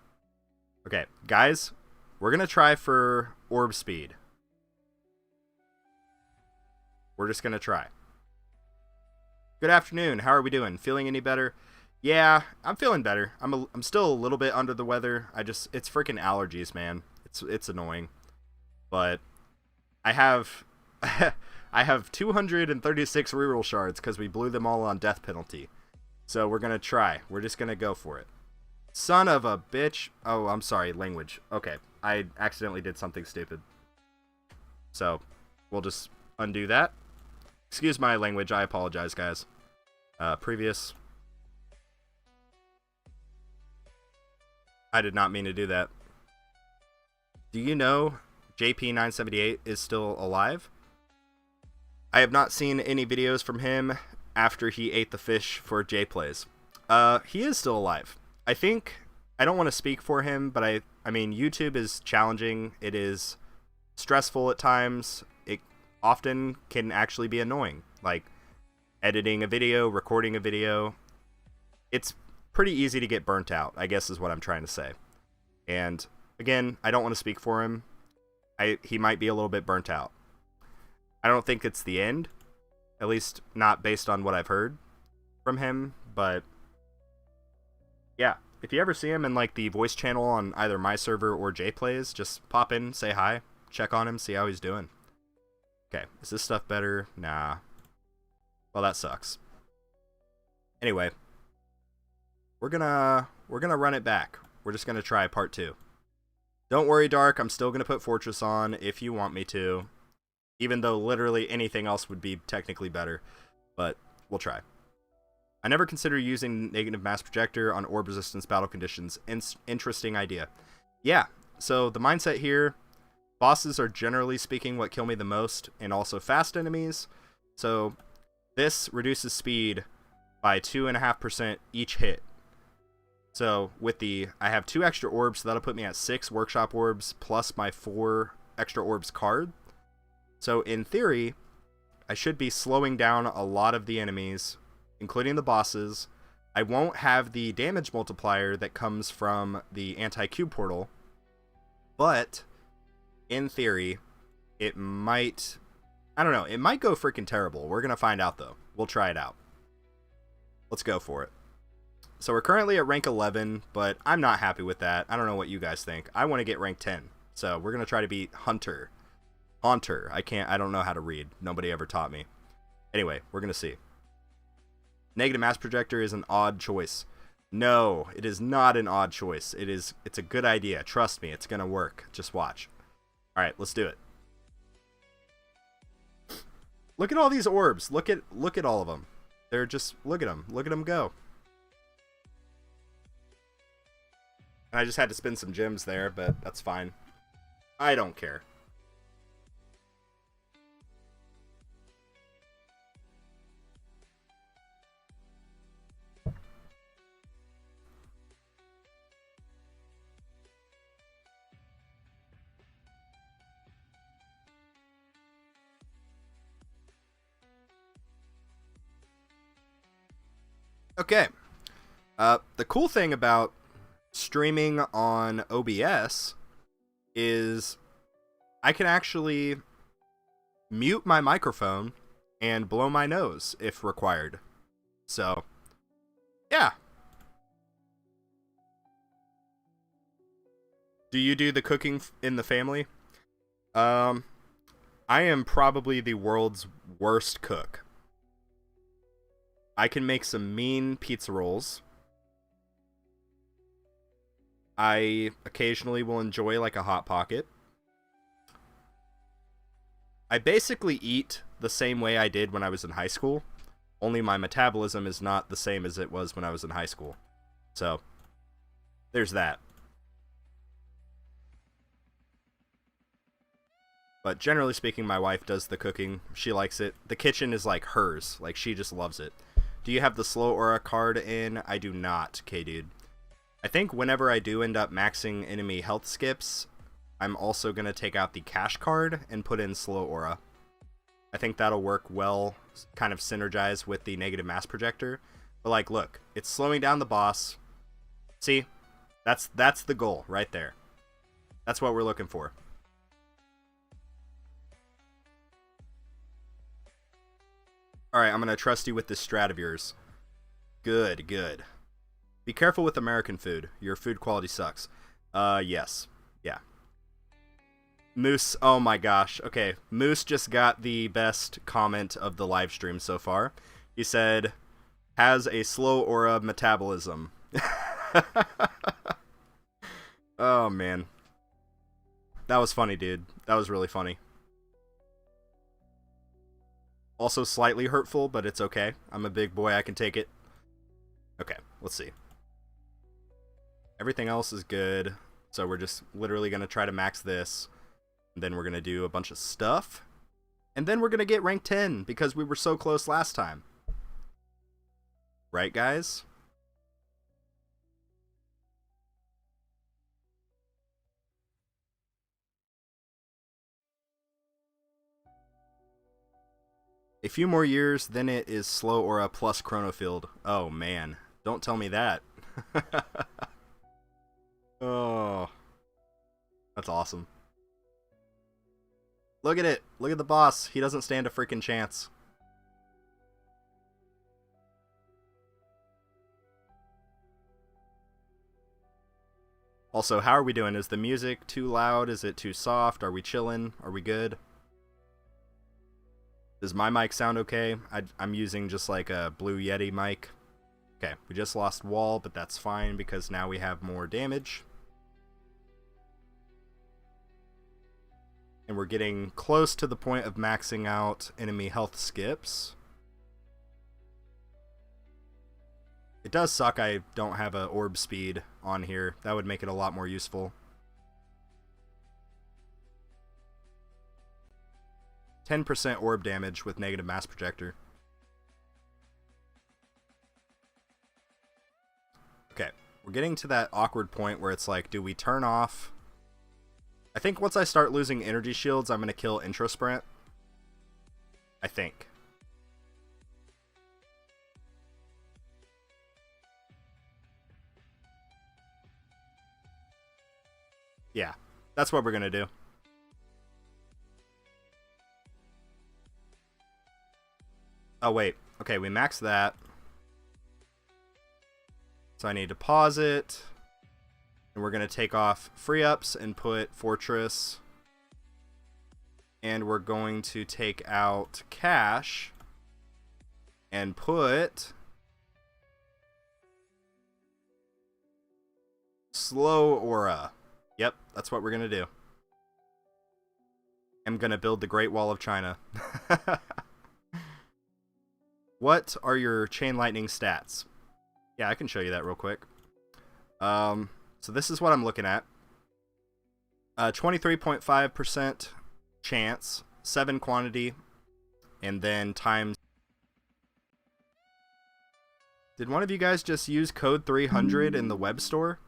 Okay, guys, we're gonna try for orb speed. We're just gonna try. Good afternoon. How are we doing? Feeling any better? Yeah, I'm feeling better. I'm still a little bit under the weather. It's freaking allergies, man. It's annoying. But I have I have 236 reroll shards because we blew them all on death penalty. So we're gonna try. We're just gonna go for it. Son of a bitch. Oh, I'm sorry, language. Okay, I accidentally did something stupid. So we'll just undo that. Excuse my language, I apologize, guys. Previous. I did not mean to do that. Do you know JP978 is still alive? I have not seen any videos from him after he ate the fish for J-Plays. He is still alive. I think, I don't want to speak for him, but I mean, YouTube is challenging. It is stressful at times. It often can actually be annoying. Like, editing a video, recording a video. It's pretty easy to get burnt out, I guess is what I'm trying to say. And, again, I don't want to speak for him. He might be a little bit burnt out. I don't think it's the end. At least not based on what I've heard from him, but yeah, if you ever see him in like the voice channel on either my server or JPlays, just pop in, say hi, check on him, see how he's doing. Okay, is this stuff better? Nah. Well, that sucks. Anyway, we're gonna run it back. We're just gonna try part 2. Don't worry, Dark, I'm still gonna put Fortress on if you want me to. Even though literally anything else would be technically better. But we'll try. I never consider using negative mass projector on orb resistance battle conditions. Interesting idea. Yeah, so the mindset here, bosses are generally speaking what kill me the most, and also fast enemies. So this reduces speed by 2.5% each hit. So with I have 2 extra orbs, so that'll put me at 6 workshop orbs plus my 4 extra orbs card. So in theory, I should be slowing down a lot of the enemies, including the bosses. I won't have the damage multiplier that comes from the anti-cube portal, but in theory, it might, I don't know, it might go freaking terrible. We're going to find out though. We'll try it out. Let's go for it. So we're currently at rank 11, but I'm not happy with that. I don't know what you guys think. I want to get rank 10. So we're going to try to beat Haunter. I don't know how to read. Nobody ever taught me. Anyway, we're going to see. Negative mass projector is an odd choice. No, it is not an odd choice. It's a good idea. Trust me, it's going to work. Just watch. All right, let's do it. Look at all these orbs. Look at all of them. They're just, look at them. Look at them go. And I just had to spend some gems there, but that's fine. I don't care. Okay. The cool thing about streaming on OBS is I can actually mute my microphone and blow my nose if required. So, yeah. Do you do the cooking in the family? I am probably the world's worst cook. I can make some mean pizza rolls. I occasionally will enjoy like a Hot Pocket. I basically eat the same way I did when I was in high school, only my metabolism is not the same as it was when I was in high school. So, there's that. But generally speaking, my wife does the cooking. She likes it. The kitchen is like hers. Like, she just loves it. Do you have the slow aura card in? I do not, K-Dude. I think whenever I do end up maxing enemy health skips, I'm also going to take out the cash card and put in slow aura. I think that'll work well, kind of synergize with the negative mass projector. But like, look, it's slowing down the boss. See? That's the goal right there. That's what we're looking for. Alright, I'm going to trust you with this strat of yours. Good, good. Be careful with American food. Your food quality sucks. Yes. Yeah. Moose, oh my gosh. Okay, Moose just got the best comment of the live stream so far. He said, has a slow aura metabolism. Oh, man. That was funny, dude. That was really funny. Also slightly hurtful, but it's okay. I'm a big boy, I can take it. Okay, let's see. Everything else is good, so we're just literally going to try to max this. And then we're going to do a bunch of stuff. And then we're going to get rank 10, because we were so close last time. Right, guys? A few more years, then it is slow aura plus chronofield. Oh, man. Don't tell me that. Oh. That's awesome. Look at it. Look at the boss. He doesn't stand a freaking chance. Also, how are we doing? Is the music too loud? Is it too soft? Are we chilling? Are we good? Does my mic sound okay? I'm using just like a Blue Yeti mic. Okay, we just lost wall, but that's fine because now we have more damage. And we're getting close to the point of maxing out enemy health skips. It does suck I don't have a orb speed on here. That would make it a lot more useful. 10% orb damage with negative mass projector. Okay, we're getting to that awkward point where it's like, do we turn off? I think once I start losing energy shields, I'm going to kill intro sprint. I think. Yeah, that's what we're going to do. Oh, wait. Okay, we maxed that. So I need to pause it. And we're going to take off free ups and put Fortress. And we're going to take out Cash. And put Slow Aura. Yep, that's what we're going to do. I'm going to build the Great Wall of China. What are your Chain Lightning stats? Yeah, I can show you that real quick. So this is what I'm looking at. 23.5% chance, 7 quantity, and then times... Did one of you guys just use code 300 in the web store?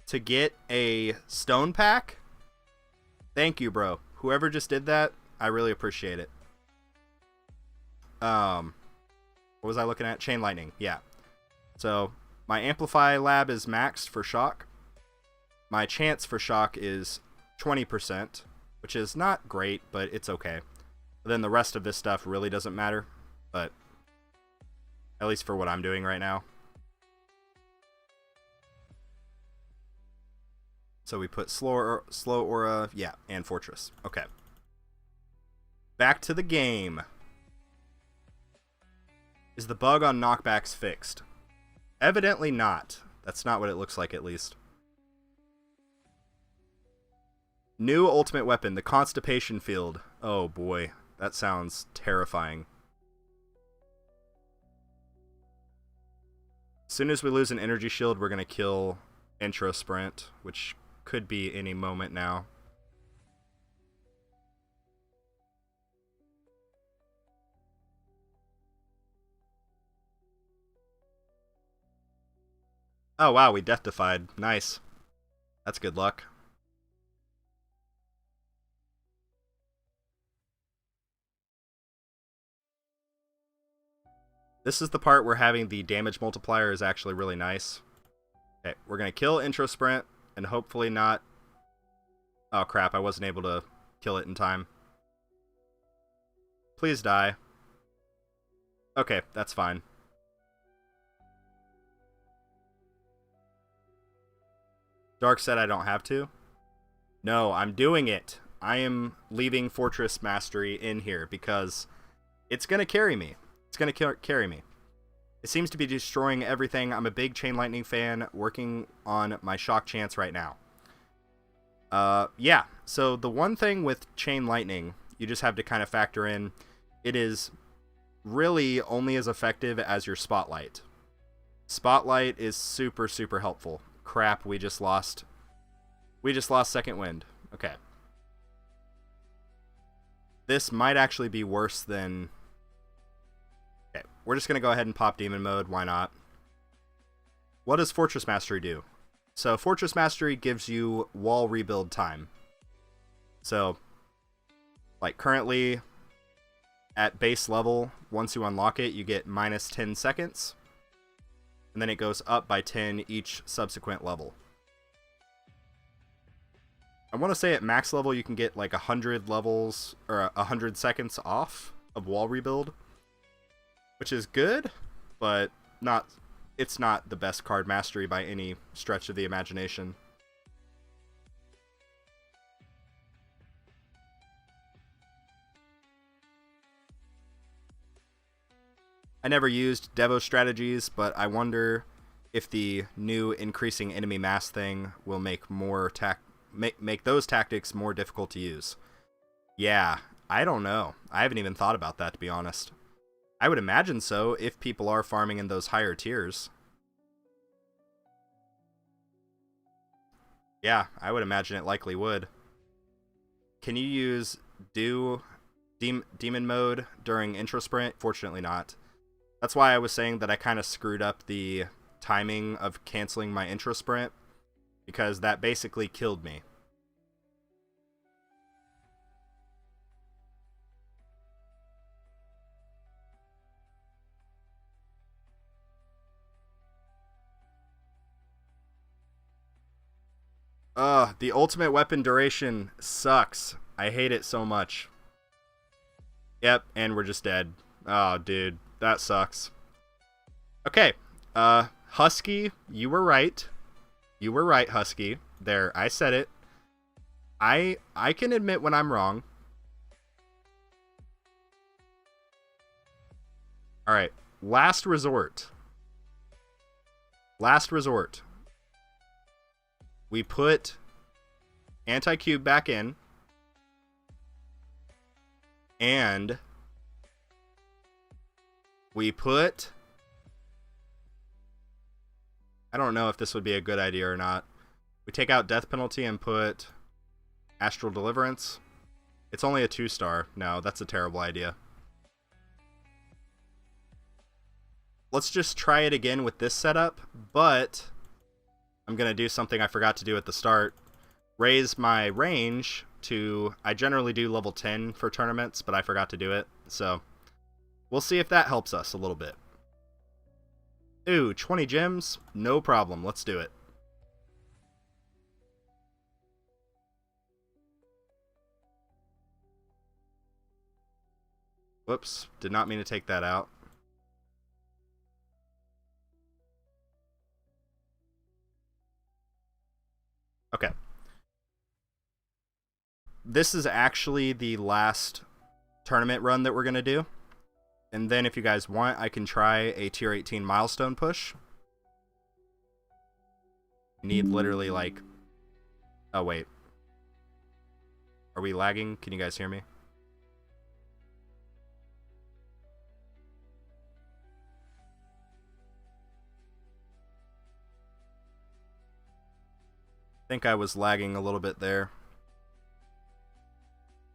To get a stone pack? Thank you, bro. Whoever just did that, I really appreciate it. What was I looking at? Chain Lightning, yeah. So, my Amplify lab is maxed for shock. My chance for shock is 20%, which is not great, but it's okay. But then the rest of this stuff really doesn't matter, but at least for what I'm doing right now. So we put slow aura, yeah, and Fortress. Okay. Back to the game. Is the bug on knockbacks fixed? Evidently not. That's not what it looks like, at least. New ultimate weapon, the Constipation Field. Oh boy, that sounds terrifying. As soon as we lose an energy shield, we're going to kill Intro Sprint, which could be any moment now. Oh wow, we death defied. Nice. That's good luck. This is the part where having the damage multiplier is actually really nice. Okay, we're going to kill Intro Sprint and hopefully not... Oh crap, I wasn't able to kill it in time. Please die. Okay, that's fine. Dark said I don't have to. No, I'm doing it. I am leaving Fortress Mastery in here because it's going to carry me. It's going to carry me. It seems to be destroying everything. I'm a big Chain Lightning fan, working on my Shock Chance right now. Yeah, so the one thing with Chain Lightning, you just have to kind of factor in, it is really only as effective as your Spotlight. Spotlight is super, super helpful. Crap, we just lost Second Wind. Okay. This might actually be worse than... Okay, we're just going to go ahead and pop Demon Mode. Why not? What does Fortress Mastery do? So Fortress Mastery gives you wall rebuild time. So, like currently, at base level, once you unlock it, you get minus 10 seconds. And then it goes up by 10 each subsequent level. I want to say at max level you can get like 100 levels or 100 seconds off of wall rebuild, which is good, but it's not the best card mastery by any stretch of the imagination. I never used Devo strategies, but I wonder if the new increasing enemy mass thing will make make those tactics more difficult to use. Yeah, I don't know. I haven't even thought about that, to be honest. I would imagine so if people are farming in those higher tiers. Yeah, I would imagine it likely would. Can you use Demon Mode during Intro Sprint? Fortunately not. That's why I was saying that I kind of screwed up the timing of canceling my Intro Sprint, because that basically killed me. Ugh, the ultimate weapon duration sucks. I hate it so much. Yep, and we're just dead. Oh, dude, that sucks. Okay, Husky, you were right. You were right, Husky. There, I said it. I can admit when I'm wrong. Alright, last resort. Last resort. We put Anti-Cube back in. And we put... I don't know if this would be a good idea or not. We take out Death Penalty and put Astral Deliverance. It's only a 2-star. No, that's a terrible idea. Let's just try it again with this setup, but I'm going to do something I forgot to do at the start. Raise my range to... I generally do level 10 for tournaments, but I forgot to do it. So, we'll see if that helps us a little bit. Ooh, 20 gems? No problem. Let's do it. Whoops. Did not mean to take that out. Okay. This is actually the last tournament run that we're going to do. And then if you guys want, I can try a tier 18 milestone push. Need literally like... Oh, wait. Are we lagging? Can you guys hear me? I think I was lagging a little bit there.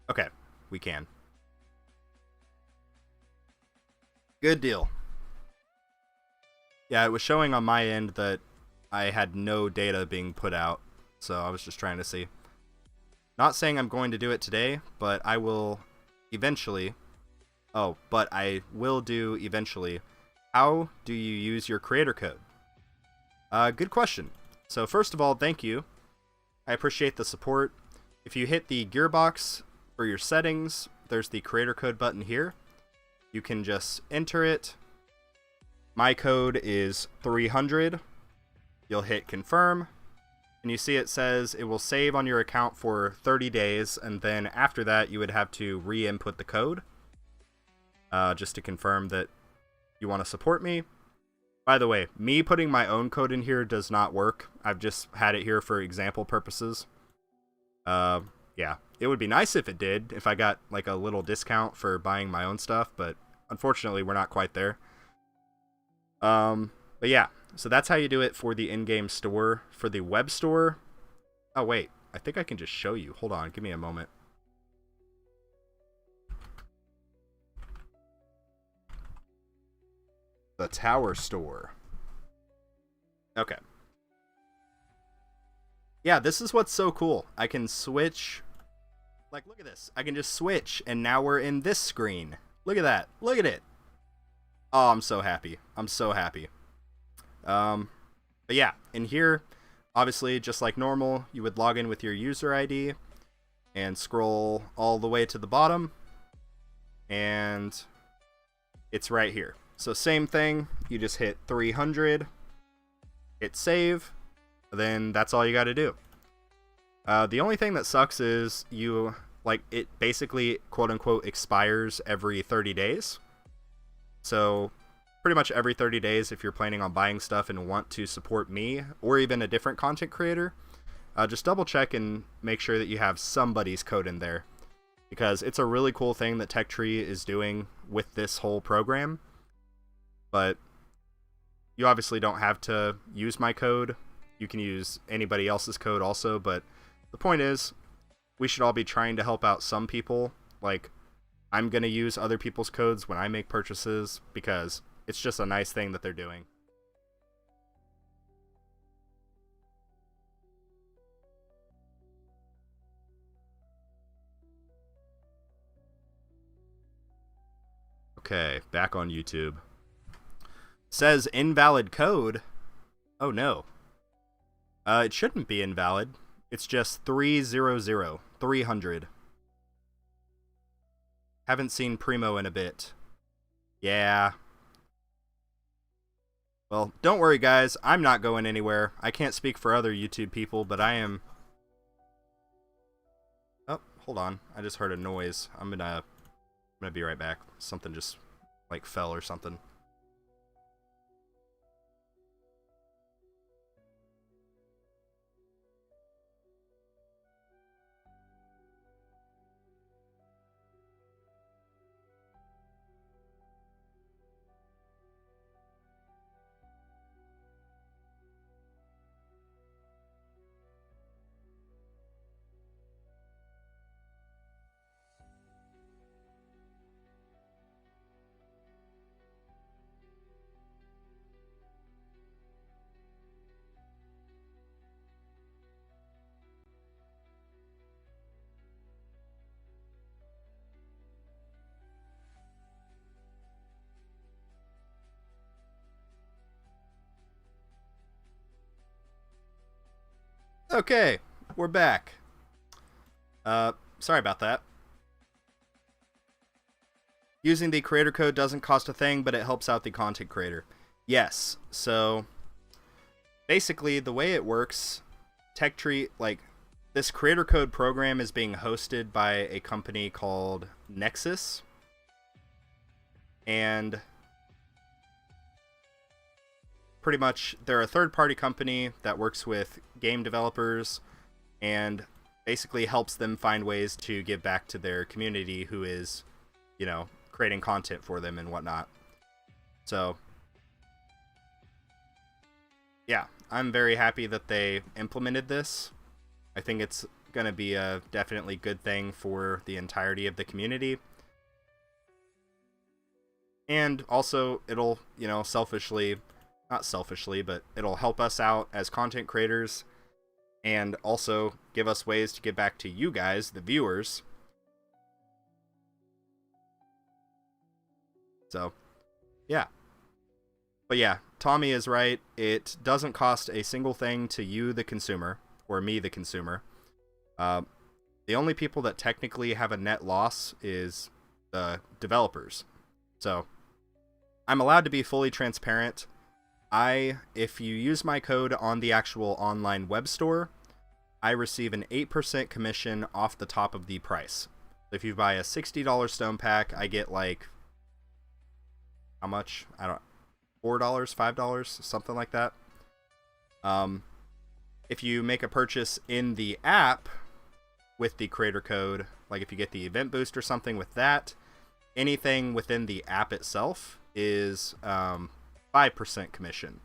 Okay, we can. Good deal. Yeah, it was showing on my end that I had no data being put out, so I was just trying to see. Not saying I'm going to do it today, but I will eventually. Oh, but I will do eventually. How do you use your creator code? Good question. So first of all, thank you. I appreciate the support. If you hit the gearbox for your settings, there's the creator code button here. You can just enter it. My code is 300. You'll hit confirm. And you see it says it will save on your account for 30 days, and then after that you would have to re-input the code just to confirm that you want to support me. By the way, me putting my own code in here does not work. I've just had it here for example purposes. Yeah, it would be nice if it did, if I got like a little discount for buying my own stuff, but unfortunately we're not quite there. But yeah, so that's how you do it for the in-game store. For the web store, oh wait, I think I can just show you. Hold on, give me a moment. The Tower Store. Okay. Yeah, this is what's so cool. I can switch. Like, look at this. I can just switch, and now we're in this screen. Look at that. Look at it. Oh, I'm so happy. I'm so happy. But yeah, in here, obviously, just like normal, you would log in with your user ID and scroll all the way to the bottom, and it's right here. So same thing, you just hit 300, hit save, then that's all you got to do. The only thing that sucks is it basically quote unquote expires every 30 days. So pretty much every 30 days, if you're planning on buying stuff and want to support me or even a different content creator, just double check and make sure that you have somebody's code in there, because it's a really cool thing that TechTree is doing with this whole program. But you obviously don't have to use my code. You can use anybody else's code also, but the point is, we should all be trying to help out some people. Like, I'm going to use other people's codes when I make purchases, because it's just a nice thing that they're doing. Okay, back on YouTube. Says invalid code. Oh no. It shouldn't be invalid. It's just 300. Haven't seen Primo in a bit. Yeah. Well, don't worry guys, I'm not going anywhere. I can't speak for other YouTube people, but I am... Oh, hold on. I just heard a noise. I'm gonna be right back. Something just, like, fell or something. Okay, we're back. Sorry about that. Using the creator code doesn't cost a thing, but it helps out the content creator. Yes, so basically the way it works, TechTree, like, this creator code program is being hosted by a company called Nexus. And pretty much they're a third-party company that works with game developers and basically helps them find ways to give back to their community who is, you know, creating content for them and whatnot. So yeah, I'm very happy that they implemented this. I think it's going to be a definitely good thing for the entirety of the community. And also it'll, you know, not selfishly, but it'll help us out as content creators and also give us ways to give back to you guys, the viewers. So, yeah. But yeah, Tommy is right. It doesn't cost a single thing to you, the consumer, or me, the consumer. The only people that technically have a net loss is the developers. So, I'm allowed to be fully transparent. If you use my code on the actual online web store, I receive an 8% commission off the top of the price. If you buy a $60 stone pack, I get like, how much? I don't, $4, $5, something like that. If you make a purchase in the app with the creator code, like if you get the event boost or something with that, anything within the app itself is 5% commission.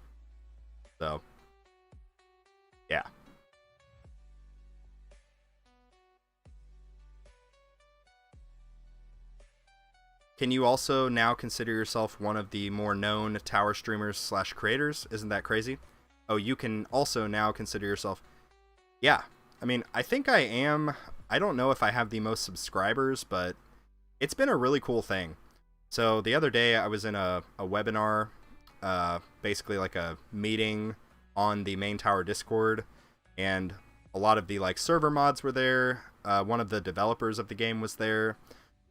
So, yeah. Can you also now consider yourself one of the more known tower streamers slash creators? Isn't that crazy? Oh, you can also now consider yourself... Yeah. I mean, I think I am... I don't know if I have the most subscribers, but it's been a really cool thing. So the other day I was in a webinar, basically like a meeting on the main tower Discord, and a lot of the like server mods were there. One of the developers of the game was there.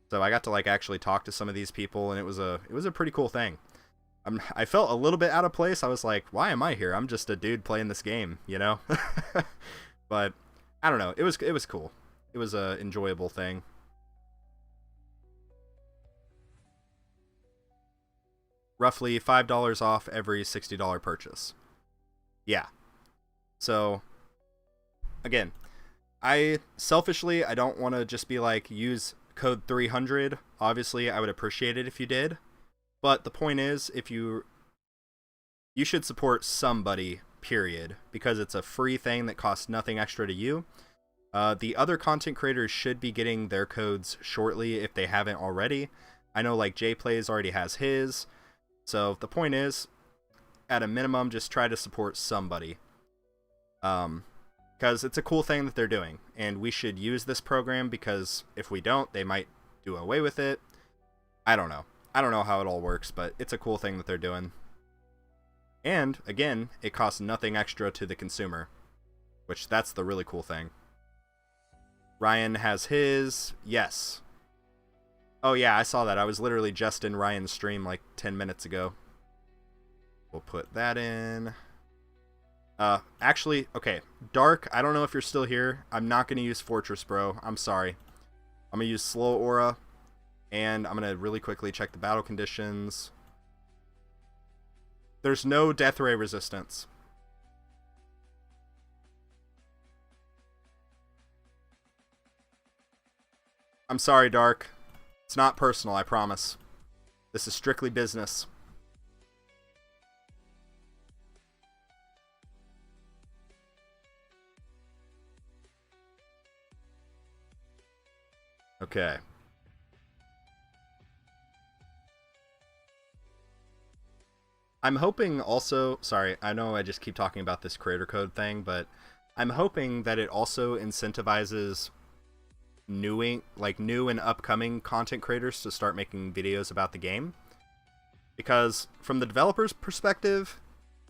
So I got to like actually talk to some of these people, and it was a pretty cool thing. I felt a little bit out of place. I was like, why am I here? I'm just a dude playing this game, you know? But I don't know. It was cool. It was a enjoyable thing. Roughly $5 off every $60 purchase. Yeah. So again, I don't want to just be like, use code 300. Obviously, I would appreciate it if you did. But the point is, if you should support somebody, period, because it's a free thing that costs nothing extra to you. The other content creators should be getting their codes shortly if they haven't already. I know like JPlays already has his. So the point is, at a minimum, just try to support somebody. Because it's a cool thing that they're doing, and we should use this program, because if we don't, they might do away with it. I don't know how it all works, but it's a cool thing that they're doing. And again, it costs nothing extra to the consumer, which that's the really cool thing. Ryan has his. Yes. Oh yeah, I saw that. I was literally just in Ryan's stream like 10 minutes ago. We'll put that in. Actually, okay. Dark, I don't know if you're still here. I'm not going to use Fortress, bro. I'm sorry. I'm going to use Slow Aura. And I'm going to really quickly check the battle conditions. There's no death ray resistance. I'm sorry, Dark. It's not personal, I promise. This is strictly business. Okay. I'm hoping also, sorry, I know I just keep talking about this creator code thing, but I'm hoping that it also incentivizes new and upcoming content creators to start making videos about the game. Because from the developer's perspective,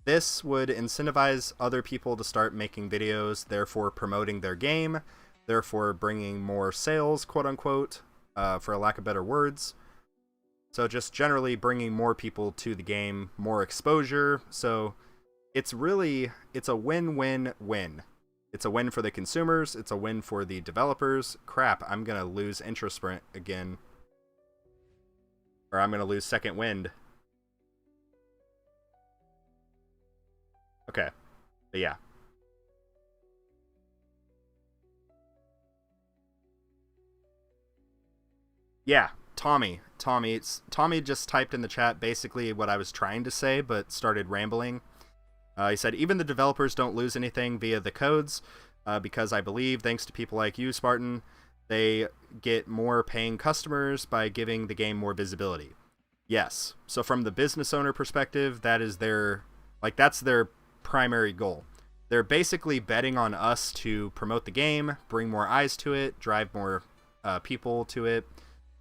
this would incentivize other people to start making videos, therefore promoting their game, therefore bringing more sales, quote unquote, for a lack of better words. So just generally bringing more people to the game, more exposure. So it's a win-win-win. It's a win for the consumers. It's a win for the developers. Crap, I'm going to lose Intro Sprint again. Or I'm going to lose Second Wind. Okay. But yeah. Yeah, Tommy. Tommy just typed in the chat basically what I was trying to say, but started rambling. He said, even the developers don't lose anything via the codes, because I believe, thanks to people like you, Spartan, they get more paying customers by giving the game more visibility. Yes. So from the business owner perspective, that is that's their primary goal. They're basically betting on us to promote the game, bring more eyes to it, drive more people to it,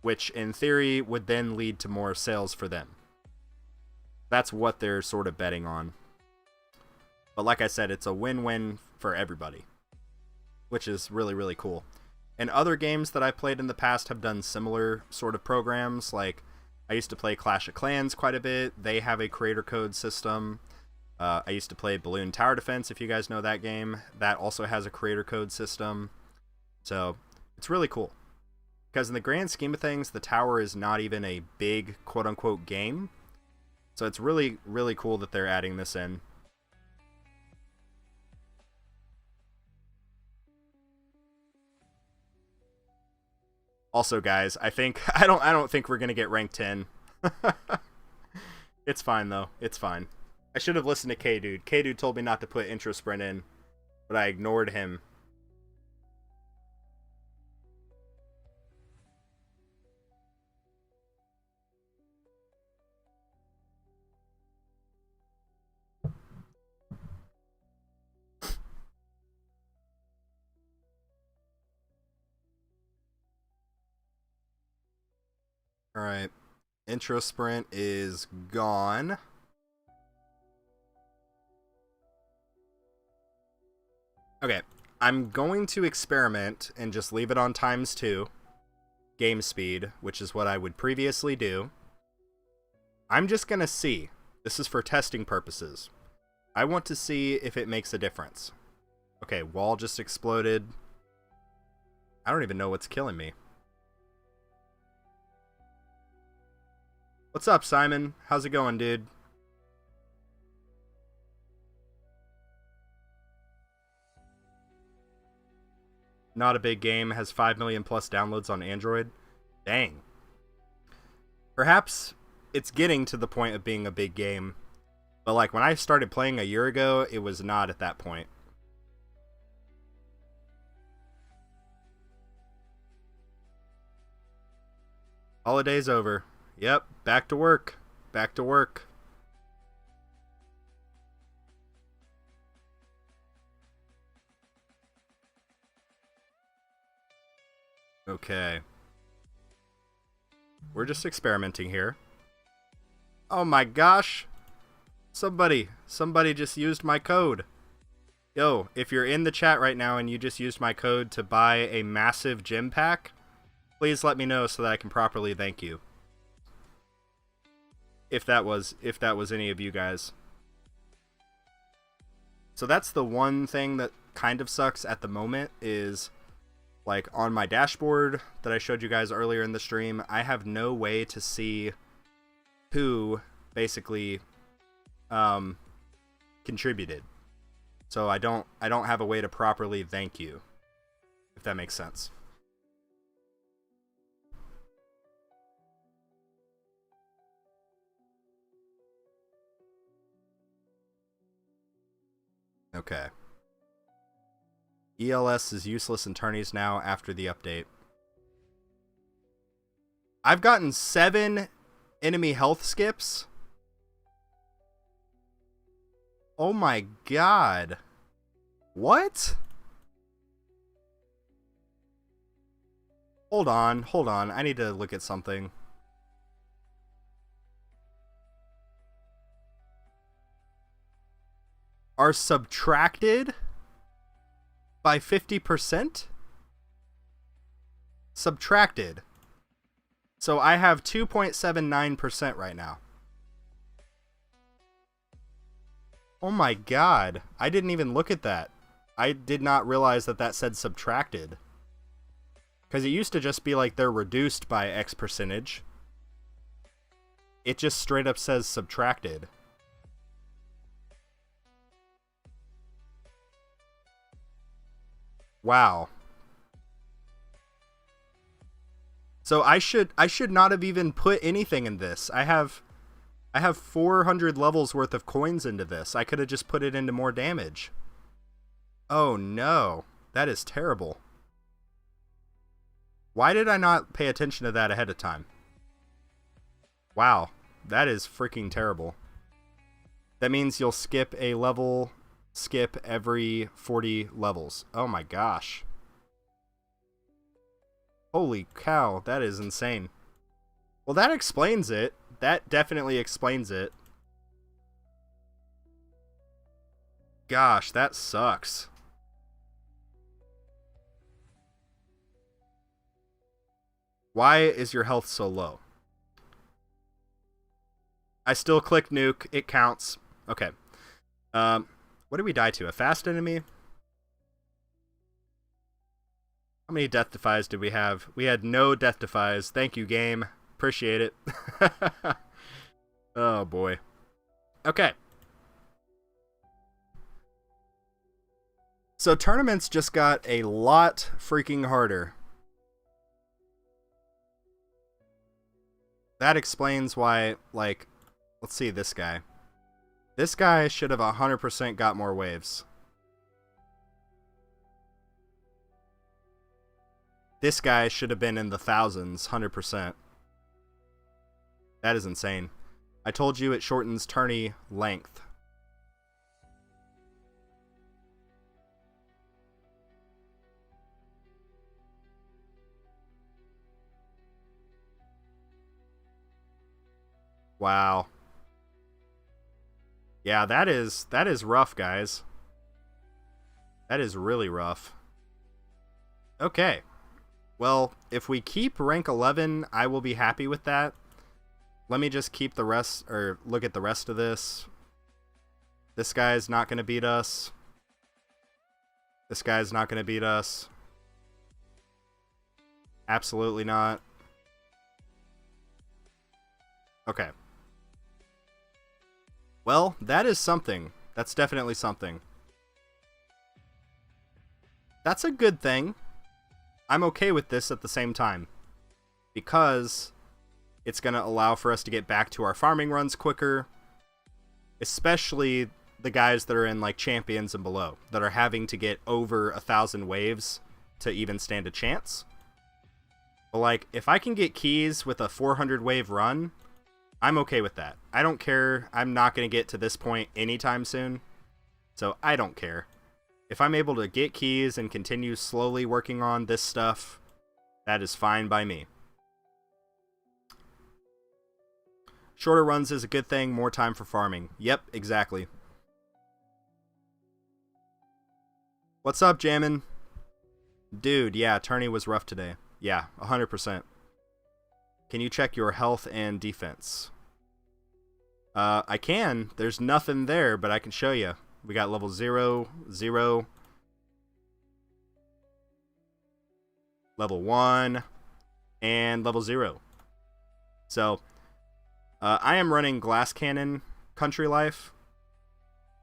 which in theory would then lead to more sales for them. That's what they're sort of betting on. But like I said, it's a win-win for everybody, which is really, really cool. And other games that I've played in the past have done similar sort of programs. Like, I used to play Clash of Clans quite a bit. They have a creator code system. I used to play Balloon Tower Defense, if you guys know that game. That also has a creator code system. So it's really cool. Because in the grand scheme of things, the tower is not even a big quote-unquote game. So it's really, really cool that they're adding this in. Also, guys, I don't think we're gonna get rank 10. It's fine though. It's fine. I should have listened to K-Dude. K-Dude told me not to put intro sprint in, but I ignored him. Alright. Intro sprint is gone. Okay. I'm going to experiment and just leave it on ×2 game speed, which is what I would previously do. I'm just going to see. This is for testing purposes. I want to see if it makes a difference. Okay, wall just exploded. I don't even know what's killing me. What's up, Simon? How's it going, dude? Not a big game. Has 5 million plus downloads on Android. Dang. Perhaps it's getting to the point of being a big game. But like when I started playing a year ago, it was not at that point. Holiday's over. Yep, back to work. Back to work. Okay. We're just experimenting here. Oh my gosh. Somebody just used my code. Yo, if you're in the chat right now and you just used my code to buy a massive gym pack, please let me know so that I can properly thank you. If that was any of you guys. So that's the one thing that kind of sucks at the moment is like on my dashboard that I showed you guys earlier in the stream, I have no way to see who basically contributed. So I don't have a way to properly thank you, if that makes sense. Okay. ELS is useless in tourneys now after the update. I've gotten 7 enemy health skips. Oh my god. What? Hold on. I need to look at something. Are subtracted by 50%? Subtracted. So I have 2.79% right now. Oh my god. I didn't even look at that. I did not realize that that said subtracted. Because it used to just be like they're reduced by X percentage. It just straight up says subtracted. Wow. So I should not have even put anything in this. I have 400 levels worth of coins into this. I could have just put it into more damage. Oh no. That is terrible. Why did I not pay attention to that ahead of time? Wow. That is freaking terrible. That means you'll skip a level every 40 levels. Oh my gosh. Holy cow, that is insane. Well, that explains it. That definitely explains it. Gosh, that sucks. Why is your health so low? I still click nuke. It counts. Okay. What did we die to? A fast enemy? How many death defies did we have? We had no death defies. Thank you, game. Appreciate it. Oh, boy. Okay. So tournaments just got a lot freaking harder. That explains why, like, let's see this guy. This guy should have 100% got more waves. This guy should have been in the thousands, 100%. That is insane. I told you it shortens tourney length. Wow. Yeah, that is rough, guys. That is really rough. Okay. Well, if we keep rank 11, I will be happy with that. Let me just keep the rest, or look at the rest of this. This guy's not going to beat us. This guy's not going to beat us. Absolutely not. Okay. Well, that is something. That's definitely something. That's a good thing. I'm okay with this at the same time, because it's going to allow for us to get back to our farming runs quicker, especially the guys that are in like champions and below, that are having to get over 1,000 waves to even stand a chance. But like, if I can get keys with a 400 wave run, I'm okay with that. I don't care. I'm not going to get to this point anytime soon, so I don't care. If I'm able to get keys and continue slowly working on this stuff, that is fine by me. Shorter runs is a good thing, more time for farming. Yep, exactly. What's up, Jammin? Dude, yeah, tourney was rough today. Yeah, 100%. Can you check your health and defense? I can. There's nothing there, but I can show you. We got level 0, 0, level 1, and level 0. So, I am running Glass Cannon Country Life.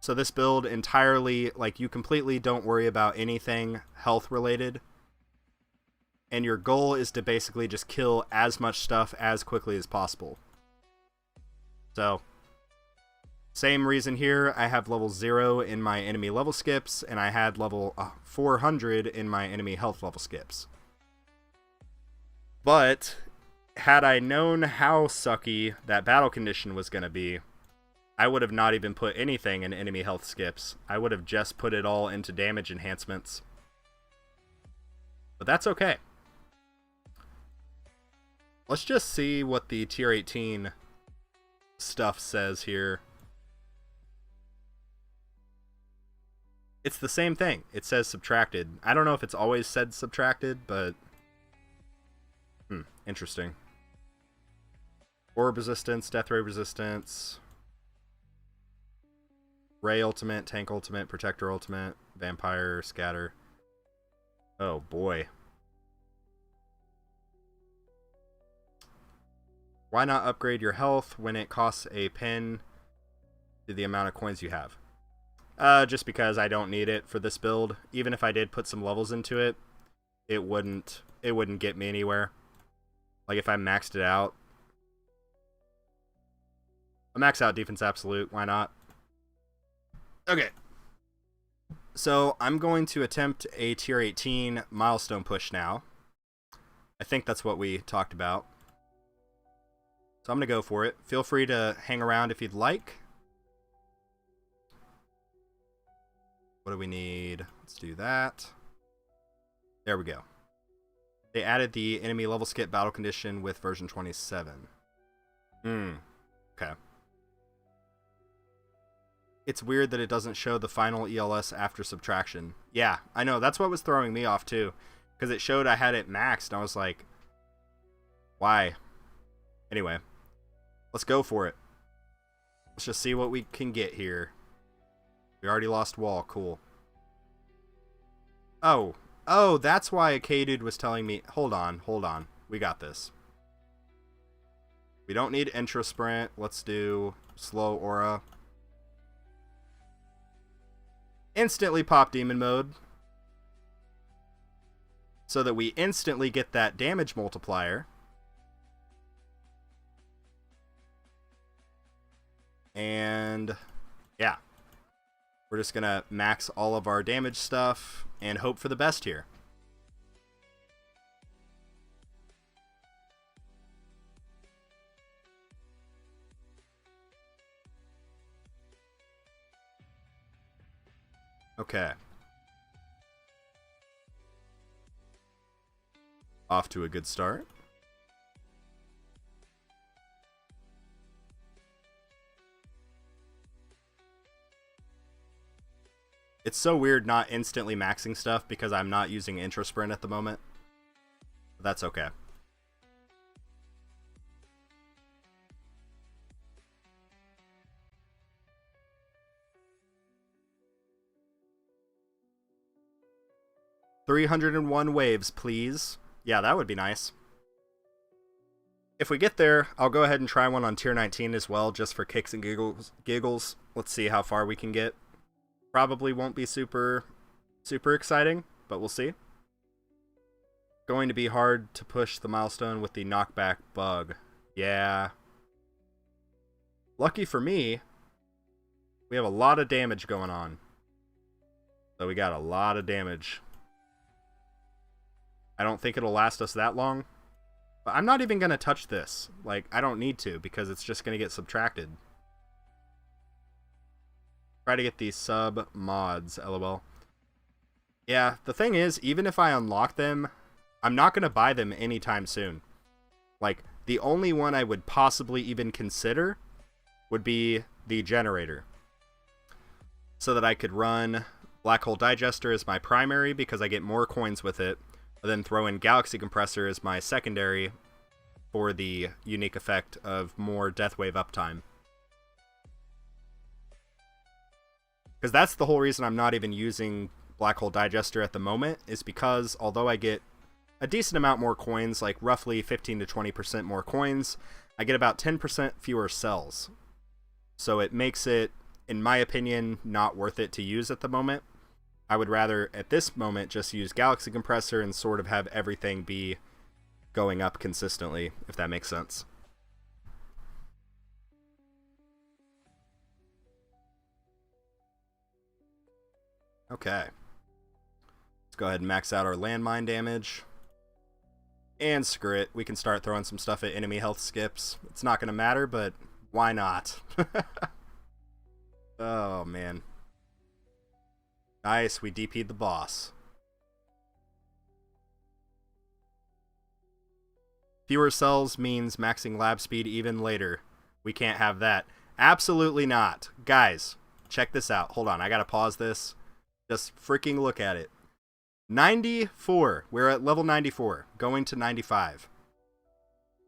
So this build entirely, like, you completely don't worry about anything health related. And your goal is to basically just kill as much stuff as quickly as possible. So, same reason here, I have level 0 in my enemy level skips, and I had level 400 in my enemy health level skips. But, had I known how sucky that battle condition was going to be, I would have not even put anything in enemy health skips. I would have just put it all into damage enhancements. But that's okay. Let's just see what the tier 18 stuff says here. It's the same thing. It says subtracted. I don't know if it's always said subtracted, but interesting. Orb resistance, death ray resistance, ray ultimate, tank ultimate, protector ultimate, vampire, scatter. Oh boy. Why not upgrade your health when it costs a pen to the amount of coins you have? Just because I don't need it for this build. Even if I did put some levels into it, it wouldn't get me anywhere. Like if I maxed it out. A max out defense absolute, why not? Okay. So I'm going to attempt a tier 18 milestone push now. I think that's what we talked about. So I'm going to go for it. Feel free to hang around if you'd like. What do we need? Let's do that. There we go. They added the enemy level skip battle condition with version 27. Okay. It's weird that it doesn't show the final ELS after subtraction. Yeah, I know. That's what was throwing me off too. Because it showed I had it maxed. And I was like, why? Anyway, let's go for it. Let's just see what we can get here. We already lost wall. Cool. Oh. Oh, that's why a K-Dude was telling me... Hold on. We got this. We don't need intro sprint. Let's do slow aura. Instantly pop demon mode. So that we instantly get that damage multiplier. And yeah. We're just going to max all of our damage stuff and hope for the best here. Okay. Off to a good start. It's so weird not instantly maxing stuff because I'm not using intro sprint at the moment. But that's okay. "301 waves, please." Yeah, that would be nice. If we get there, I'll go ahead and try one on tier 19 as well, just for kicks and giggles. Let's see how far we can get. Probably won't be super exciting, but we'll see. Going to be hard to push the milestone with the knockback bug. Yeah. Lucky for me, we have a lot of damage going on. So we got a lot of damage. I don't think it'll last us that long. But I'm not even going to touch this. Like, I don't need to because it's just going to get subtracted. Try to get these sub mods, lol. Yeah, the thing is, even if I unlock them, I'm not going to buy them anytime soon. Like, the only one I would possibly even consider would be the generator. So that I could run Black Hole Digester as my primary because I get more coins with it. And then throw in Galaxy Compressor as my secondary for the unique effect of more Deathwave uptime. Because that's the whole reason I'm not even using Black Hole Digester at the moment, is because although I get a decent amount more coins, like roughly 15 to 20% more coins, I get about 10% fewer cells. So it makes it, in my opinion, not worth it to use at the moment. I would rather, at this moment, just use Galaxy Compressor and sort of have everything be going up consistently, if that makes sense. Okay. Let's go ahead and max out our landmine damage. And screw it, we can start throwing some stuff at enemy health skips. It's not going to matter, but why not? Oh, man. Nice, we DP'd the boss. Fewer cells means maxing lab speed even later. We can't have that. Absolutely not. Guys, check this out. Hold on, I gotta pause this. Just freaking look at it. 94. We're at level 94, going to 95.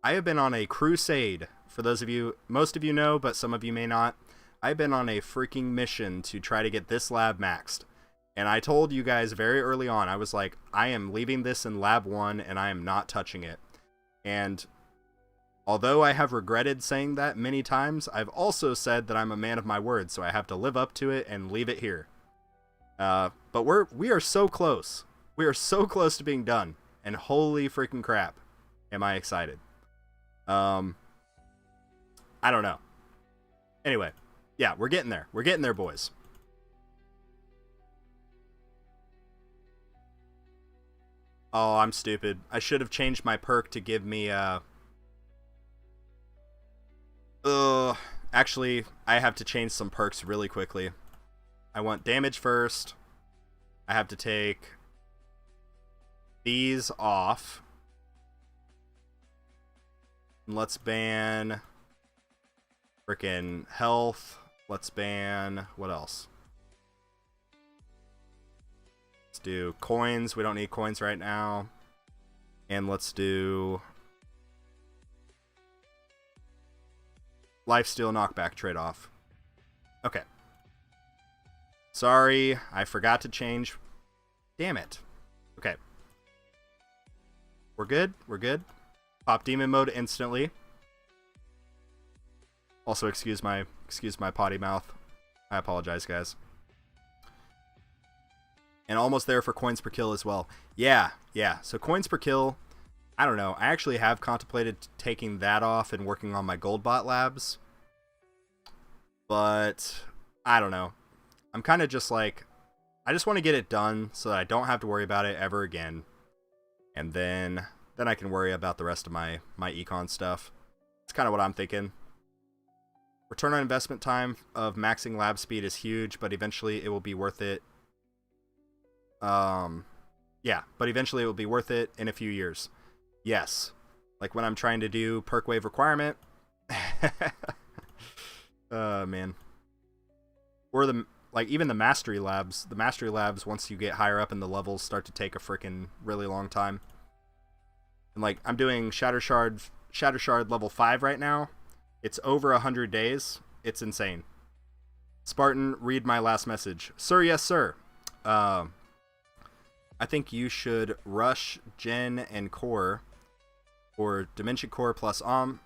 I have been on a crusade. For those of you, most of you know, but some of you may not. I've been on a freaking mission to try to get this lab maxed. And I told you guys very early on, I was like, I am leaving this in lab 1 and I am not touching it. And although I have regretted saying that many times, I've also said that I'm a man of my word, so I have to live up to it and leave it here. But we are so close. We are so close to being done. And holy freaking crap, am I excited. I don't know. Anyway, yeah, we're getting there. We're getting there, boys. Oh, I'm stupid. I should have changed my perk to give me, actually, I have to change some perks really quickly. I want damage first. I have to take these off. And let's ban frickin' health. Let's ban, what else? Let's do coins. We don't need coins right now. And let's do lifesteal knockback trade-off. Okay. Sorry, I forgot to change. Damn it. Okay. We're good. We're good. Pop demon mode instantly. Also, excuse my potty mouth. I apologize, guys. And almost there for coins per kill as well. Yeah. So coins per kill, I don't know. I actually have contemplated taking that off and working on my gold bot labs. But I don't know. I'm kind of just like, I just want to get it done so that I don't have to worry about it ever again. And then I can worry about the rest of my econ stuff. It's kind of what I'm thinking. Return on investment time of maxing lab speed is huge, but eventually it will be worth it. Yeah, but eventually it will be worth it in a few years. Yes. Like when I'm trying to do perk wave requirement. Man. Or even the mastery labs. The mastery labs, once you get higher up in the levels, start to take a freaking really long time. And like, I'm doing Shatter Shard level 5 right now. It's over 100 days. It's insane. Spartan, read my last message. Sir, yes, sir. I think you should rush Gen and Core, or Dimension Core plus Om.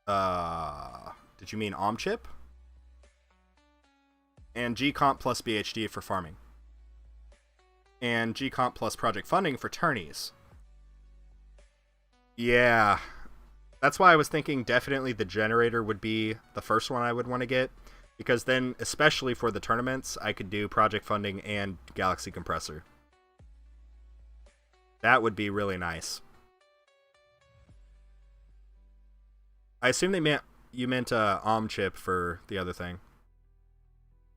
Did you mean Om chip? And G-Comp plus BHD for farming. And G-Comp plus project funding for tourneys. Yeah. That's why I was thinking definitely the generator would be the first one I would want to get. Because then, especially for the tournaments, I could do project funding and Galaxy Compressor. That would be really nice. I assume you meant OM chip for the other thing.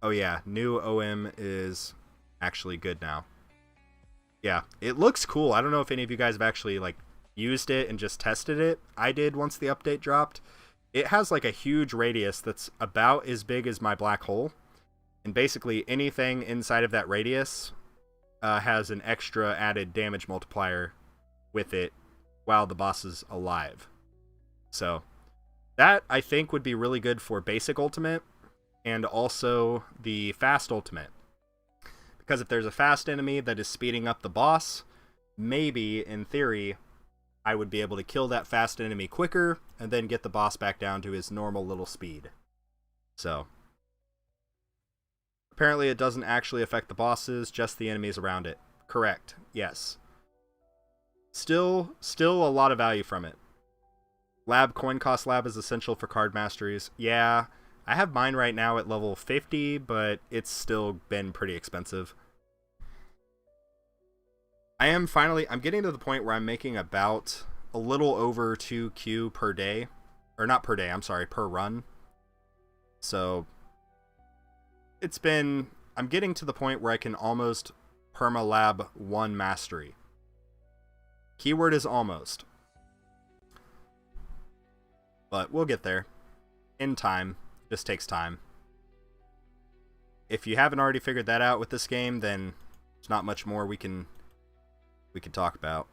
Oh yeah, new OM is actually good now. Yeah, it looks cool. I don't know if any of you guys have actually like used it and just tested it. I did once the update dropped. It has like a huge radius that's about as big as my black hole. And basically anything inside of that radius has an extra added damage multiplier with it while the boss is alive. So that, I think, would be really good for basic ultimate and also the fast ultimate. Because if there's a fast enemy that is speeding up the boss, maybe, in theory, I would be able to kill that fast enemy quicker and then get the boss back down to his normal little speed. So apparently it doesn't actually affect the bosses, just the enemies around it. Correct. Yes. Still a lot of value from it. Lab coin cost lab is essential for card masteries. Yeah, I have mine right now at level 50, but it's still been pretty expensive. I'm getting to the point where I'm making about a little over 2Q per day. Or not per day, I'm sorry, per run. So I'm getting to the point where I can almost permalab 1 mastery. Keyword is almost. But we'll get there. In time. Just takes time. If you haven't already figured that out with this game, then there's not much more we can talk about.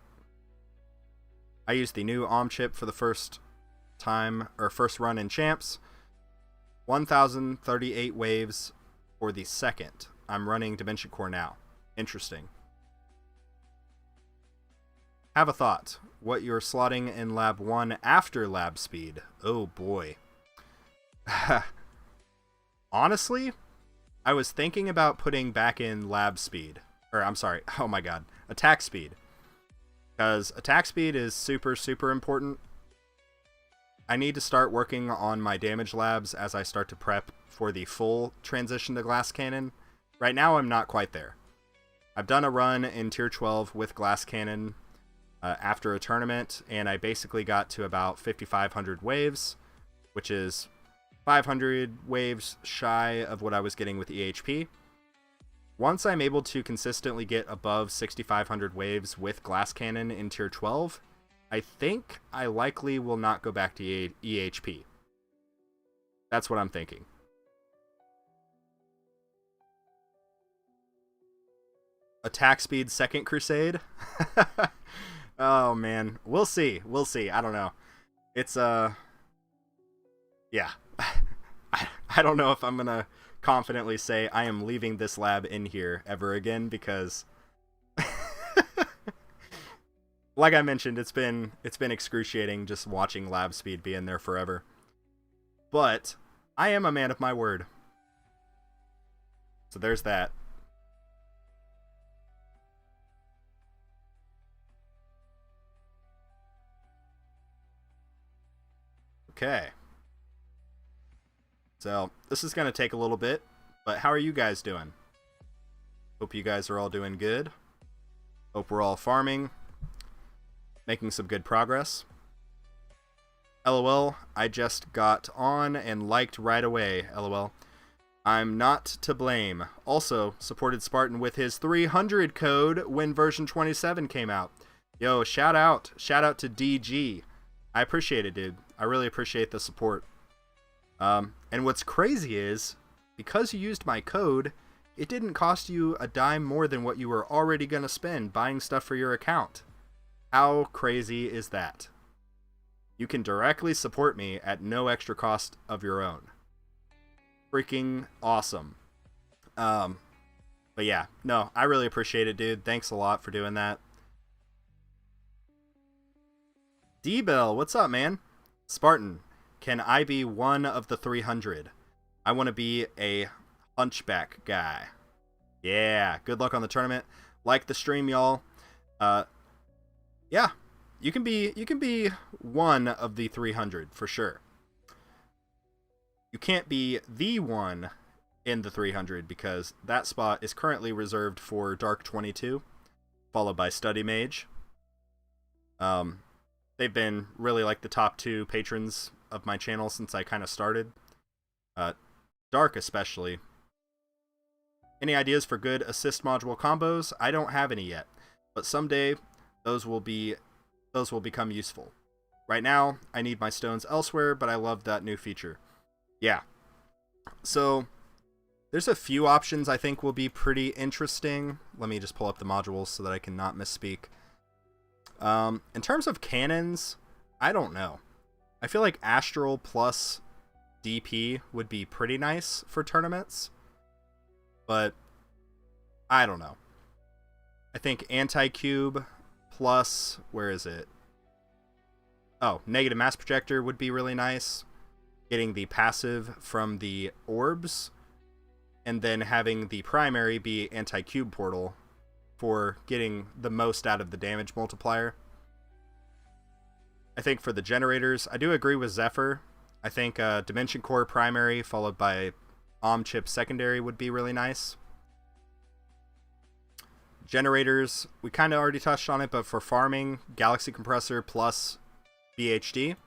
I used the new OM chip for the first run in Champs. 1,038 waves for the second. I'm running Dimension Core now. Interesting. Have a thought. What you're slotting in Lab 1 after Lab Speed. Oh boy. Honestly, I was thinking about putting back in Lab Speed. Or, I'm sorry. Oh my god. Attack Speed. Because attack speed is super, super important. I need to start working on my damage labs as I start to prep for the full transition to Glass Cannon. Right now, I'm not quite there. I've done a run in Tier 12 with Glass Cannon after a tournament, and I basically got to about 5,500 waves, which is 500 waves shy of what I was getting with EHP. Once I'm able to consistently get above 6,500 waves with Glass Cannon in Tier 12, I think I likely will not go back to EHP. That's what I'm thinking. Attack speed second crusade? Oh man, we'll see. I don't know. It's yeah. I don't know if I'm gonna confidently say I am leaving this lab in here ever again, because like I mentioned, it's been excruciating just watching lab speed be in there forever. But I am a man of my word. So there's that. Okay. So this is going to take a little bit, but how are you guys doing? Hope you guys are all doing good. Hope we're all farming, making some good progress. LOL, I just got on and liked right away, LOL. I'm not to blame. Also, supported Spartan with his 300 code when version 27 came out. Yo, shout out to DG. I appreciate it, dude. I really appreciate the support. And what's crazy is, because you used my code, it didn't cost you a dime more than what you were already going to spend buying stuff for your account. How crazy is that? You can directly support me at no extra cost of your own. Freaking awesome. But yeah, no, I really appreciate it, dude. Thanks a lot for doing that. D-Bell, what's up, man? Spartan, can I be one of the 300? I want to be a hunchback guy. Yeah, good luck on the tournament. Like the stream, y'all. Yeah, you can be one of the 300 for sure. You can't be the one in the 300 because that spot is currently reserved for Dark 22, followed by Study Mage. They've been really like the top 2 patrons of my channel since I kind of started. Dark especially. Any ideas for good assist module combos? I don't have any yet, but someday those will become useful. Right now, I need my stones elsewhere, but I love that new feature. Yeah. So there's a few options I think will be pretty interesting. Let me just pull up the modules so that I can not misspeak. In terms of cannons, I don't know. I feel like Astral plus DP would be pretty nice for tournaments, but I don't know. I think Anti-Cube plus, where is it? Oh, Negative Mass Projector would be really nice. Getting the passive from the orbs, and then having the primary be Anti-Cube Portal for getting the most out of the damage multiplier. I think for the generators, I do agree with Zephyr. I think Dimension Core primary followed by Chip secondary would be really nice. Generators, we kind of already touched on it, but for farming, Galaxy Compressor plus BHD,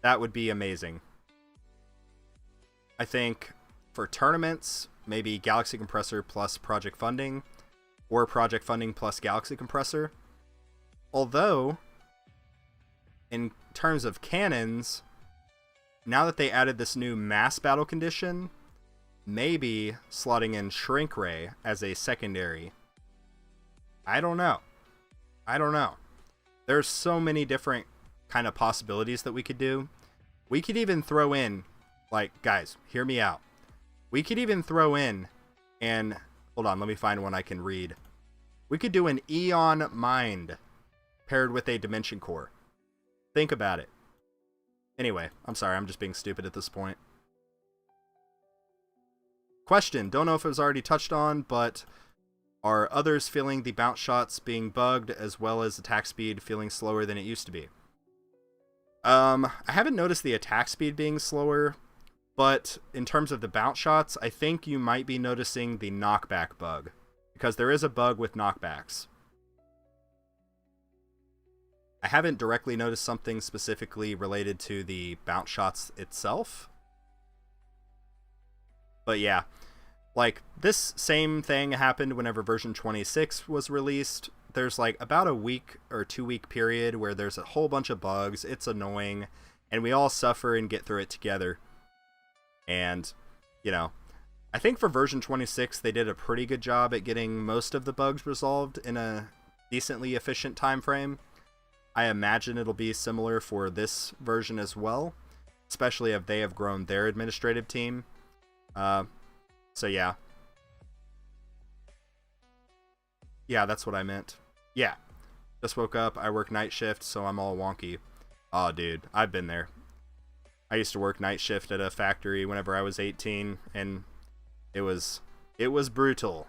that would be amazing. I think for tournaments, maybe Galaxy Compressor plus Project Funding, or Project Funding plus Galaxy Compressor. Although, in terms of cannons, now that they added this new mass battle condition, maybe slotting in Shrink Ray as a secondary. I don't know. There's so many different kind of possibilities that we could do. We could even throw in, like, guys, hear me out. We could even throw in, and hold on, let me find one I can read. We could do an Eon Mind paired with a Dimension Core. Think about it. Anyway, I'm sorry, I'm just being stupid at this point. Question, don't know if it was already touched on, but are others feeling the bounce shots being bugged as well as attack speed feeling slower than it used to be? I haven't noticed the attack speed being slower, but in terms of the bounce shots, I think you might be noticing the knockback bug, because there is a bug with knockbacks. I haven't directly noticed something specifically related to the bounce shots itself. But yeah, like this same thing happened whenever version 26 was released. There's like about a week or 2 week period where there's a whole bunch of bugs. It's annoying, and we all suffer and get through it together. And, you know, I think for version 26, they did a pretty good job at getting most of the bugs resolved in a decently efficient time frame. I imagine it'll be similar for this version as well, especially if they have grown their administrative team. So yeah. Yeah, that's what I meant. Yeah. Just woke up. I work night shift, so I'm all wonky. Oh, dude, I've been there. I used to work night shift at a factory whenever I was 18, and it was brutal.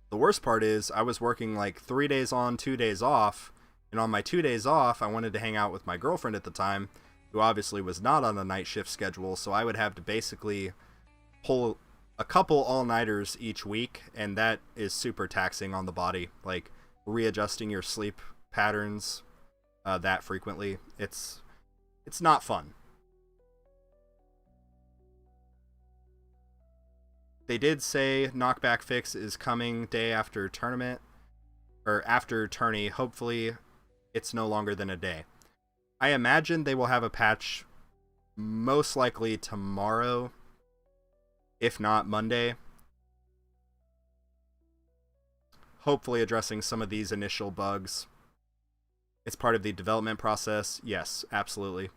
The worst part is I was working like 3 days on, 2 days off, and on my 2 days off, I wanted to hang out with my girlfriend at the time, who obviously was not on a night shift schedule, so I would have to basically pull a couple all-nighters each week, and that is super taxing on the body. Like, readjusting your sleep patterns that frequently, it's not fun. They did say knockback fix is coming day after tournament, or after tourney. Hopefully it's no longer than a day. I imagine they will have a patch most likely tomorrow, if not Monday. Hopefully addressing some of these initial bugs. It's part of the development process. Yes, absolutely.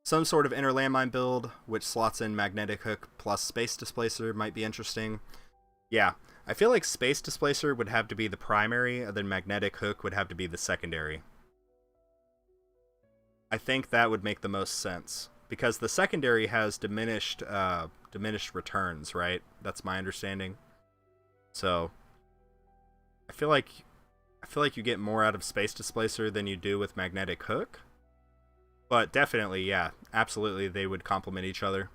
Some sort of inner landmine build, which slots in magnetic hook plus space displacer, might be interesting. Yeah, I feel like space displacer would have to be the primary, and then magnetic hook would have to be the secondary. I think that would make the most sense, because the secondary has diminished returns, right? That's my understanding. So I feel like you get more out of space displacer than you do with magnetic hook. But definitely, yeah, absolutely, they would complement each other.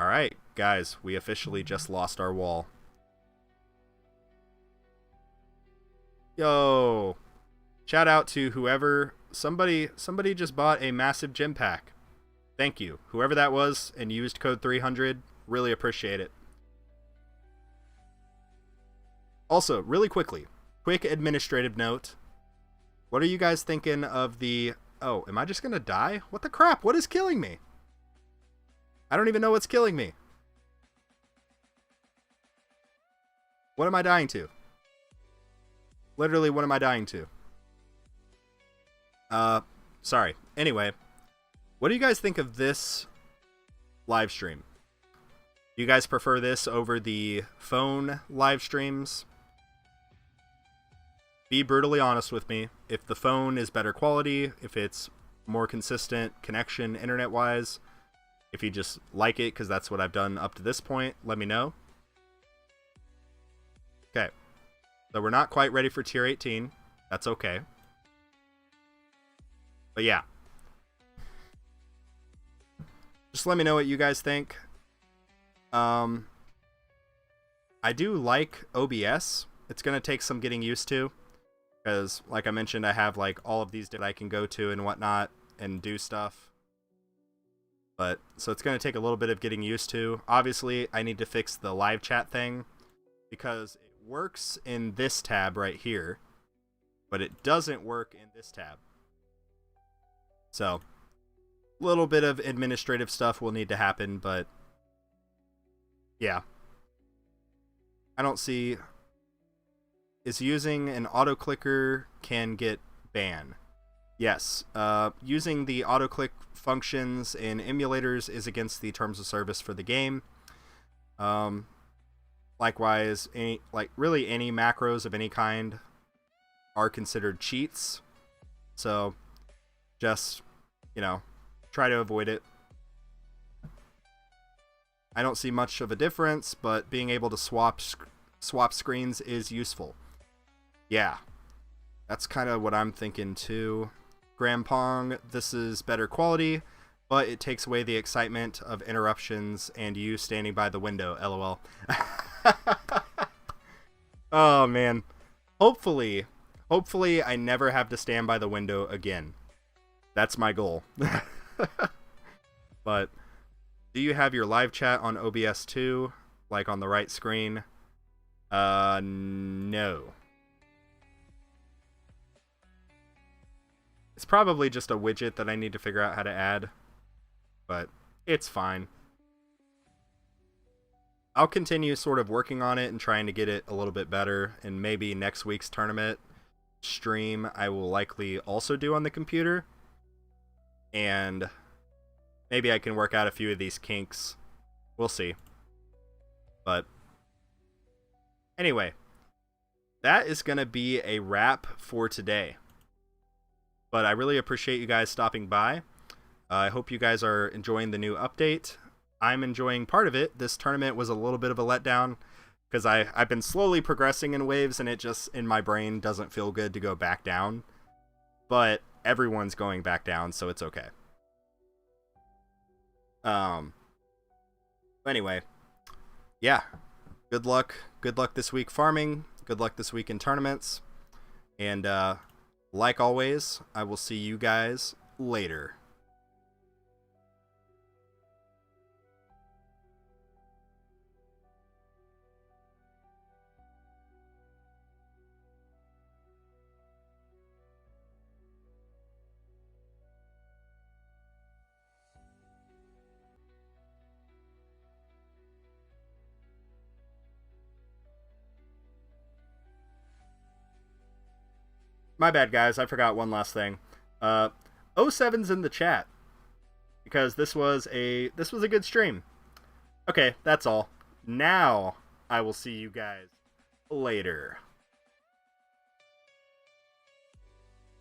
Alright, guys, we officially just lost our wall. Yo! Shout out to whoever, somebody just bought a massive gym pack. Thank you. Whoever that was and used code 300, really appreciate it. Also, really quickly, quick administrative note. What are you guys thinking of the... Oh, am I just gonna die? What the crap? What is killing me? I don't even know what's killing me. What am I dying to? Literally, what am I dying to? Sorry. Anyway, what do you guys think of this live stream? Do you guys prefer this over the phone live streams? Be brutally honest with me. If the phone is better quality, if it's more consistent connection internet-wise, if you just like it because that's what I've done up to this point, let me know. Okay. So we're not quite ready for tier 18. That's okay. But yeah. Just let me know what you guys think. I do like OBS. It's going to take some getting used to. Because, like I mentioned, I have like all of these that I can go to and whatnot and do stuff. But, so it's going to take a little bit of getting used to. Obviously, I need to fix the live chat thing. Because it works in this tab right here. But it doesn't work in this tab. So, a little bit of administrative stuff will need to happen, but... Yeah. I don't see... Is using an auto-clicker can get banned? Yes. Using the auto-click functions in emulators is against the terms of service for the game. Likewise, really any macros of any kind are considered cheats. So, just, try to avoid it. I don't see much of a difference, but being able to swap screens is useful. Yeah, that's kind of what I'm thinking too. Grampong, this is better quality, but it takes away the excitement of interruptions and you standing by the window, lol. Oh man. Hopefully I never have to stand by the window again. That's my goal. But do you have your live chat on OBS too? Like on the right screen? No. It's probably just a widget that I need to figure out how to add, but it's fine. I'll continue sort of working on it and trying to get it a little bit better, and maybe next week's tournament stream I will likely also do on the computer. And Maybe I can work out a few of these kinks. We'll see. But anyway, that is going to be a wrap for today. But I really appreciate you guys stopping by. I hope you guys are enjoying the new update. I'm enjoying part of it. This tournament was a little bit of a letdown because I've been slowly progressing in waves, and it just, in my brain, doesn't feel good to go back down. But everyone's going back down, so it's okay. Anyway, yeah. Good luck. Good luck this week farming. Good luck this week in tournaments. And like always, I will see you guys later. My bad, guys. I forgot one last thing. 07's in the chat because this was a good stream. Okay, that's all. Now I will see you guys later.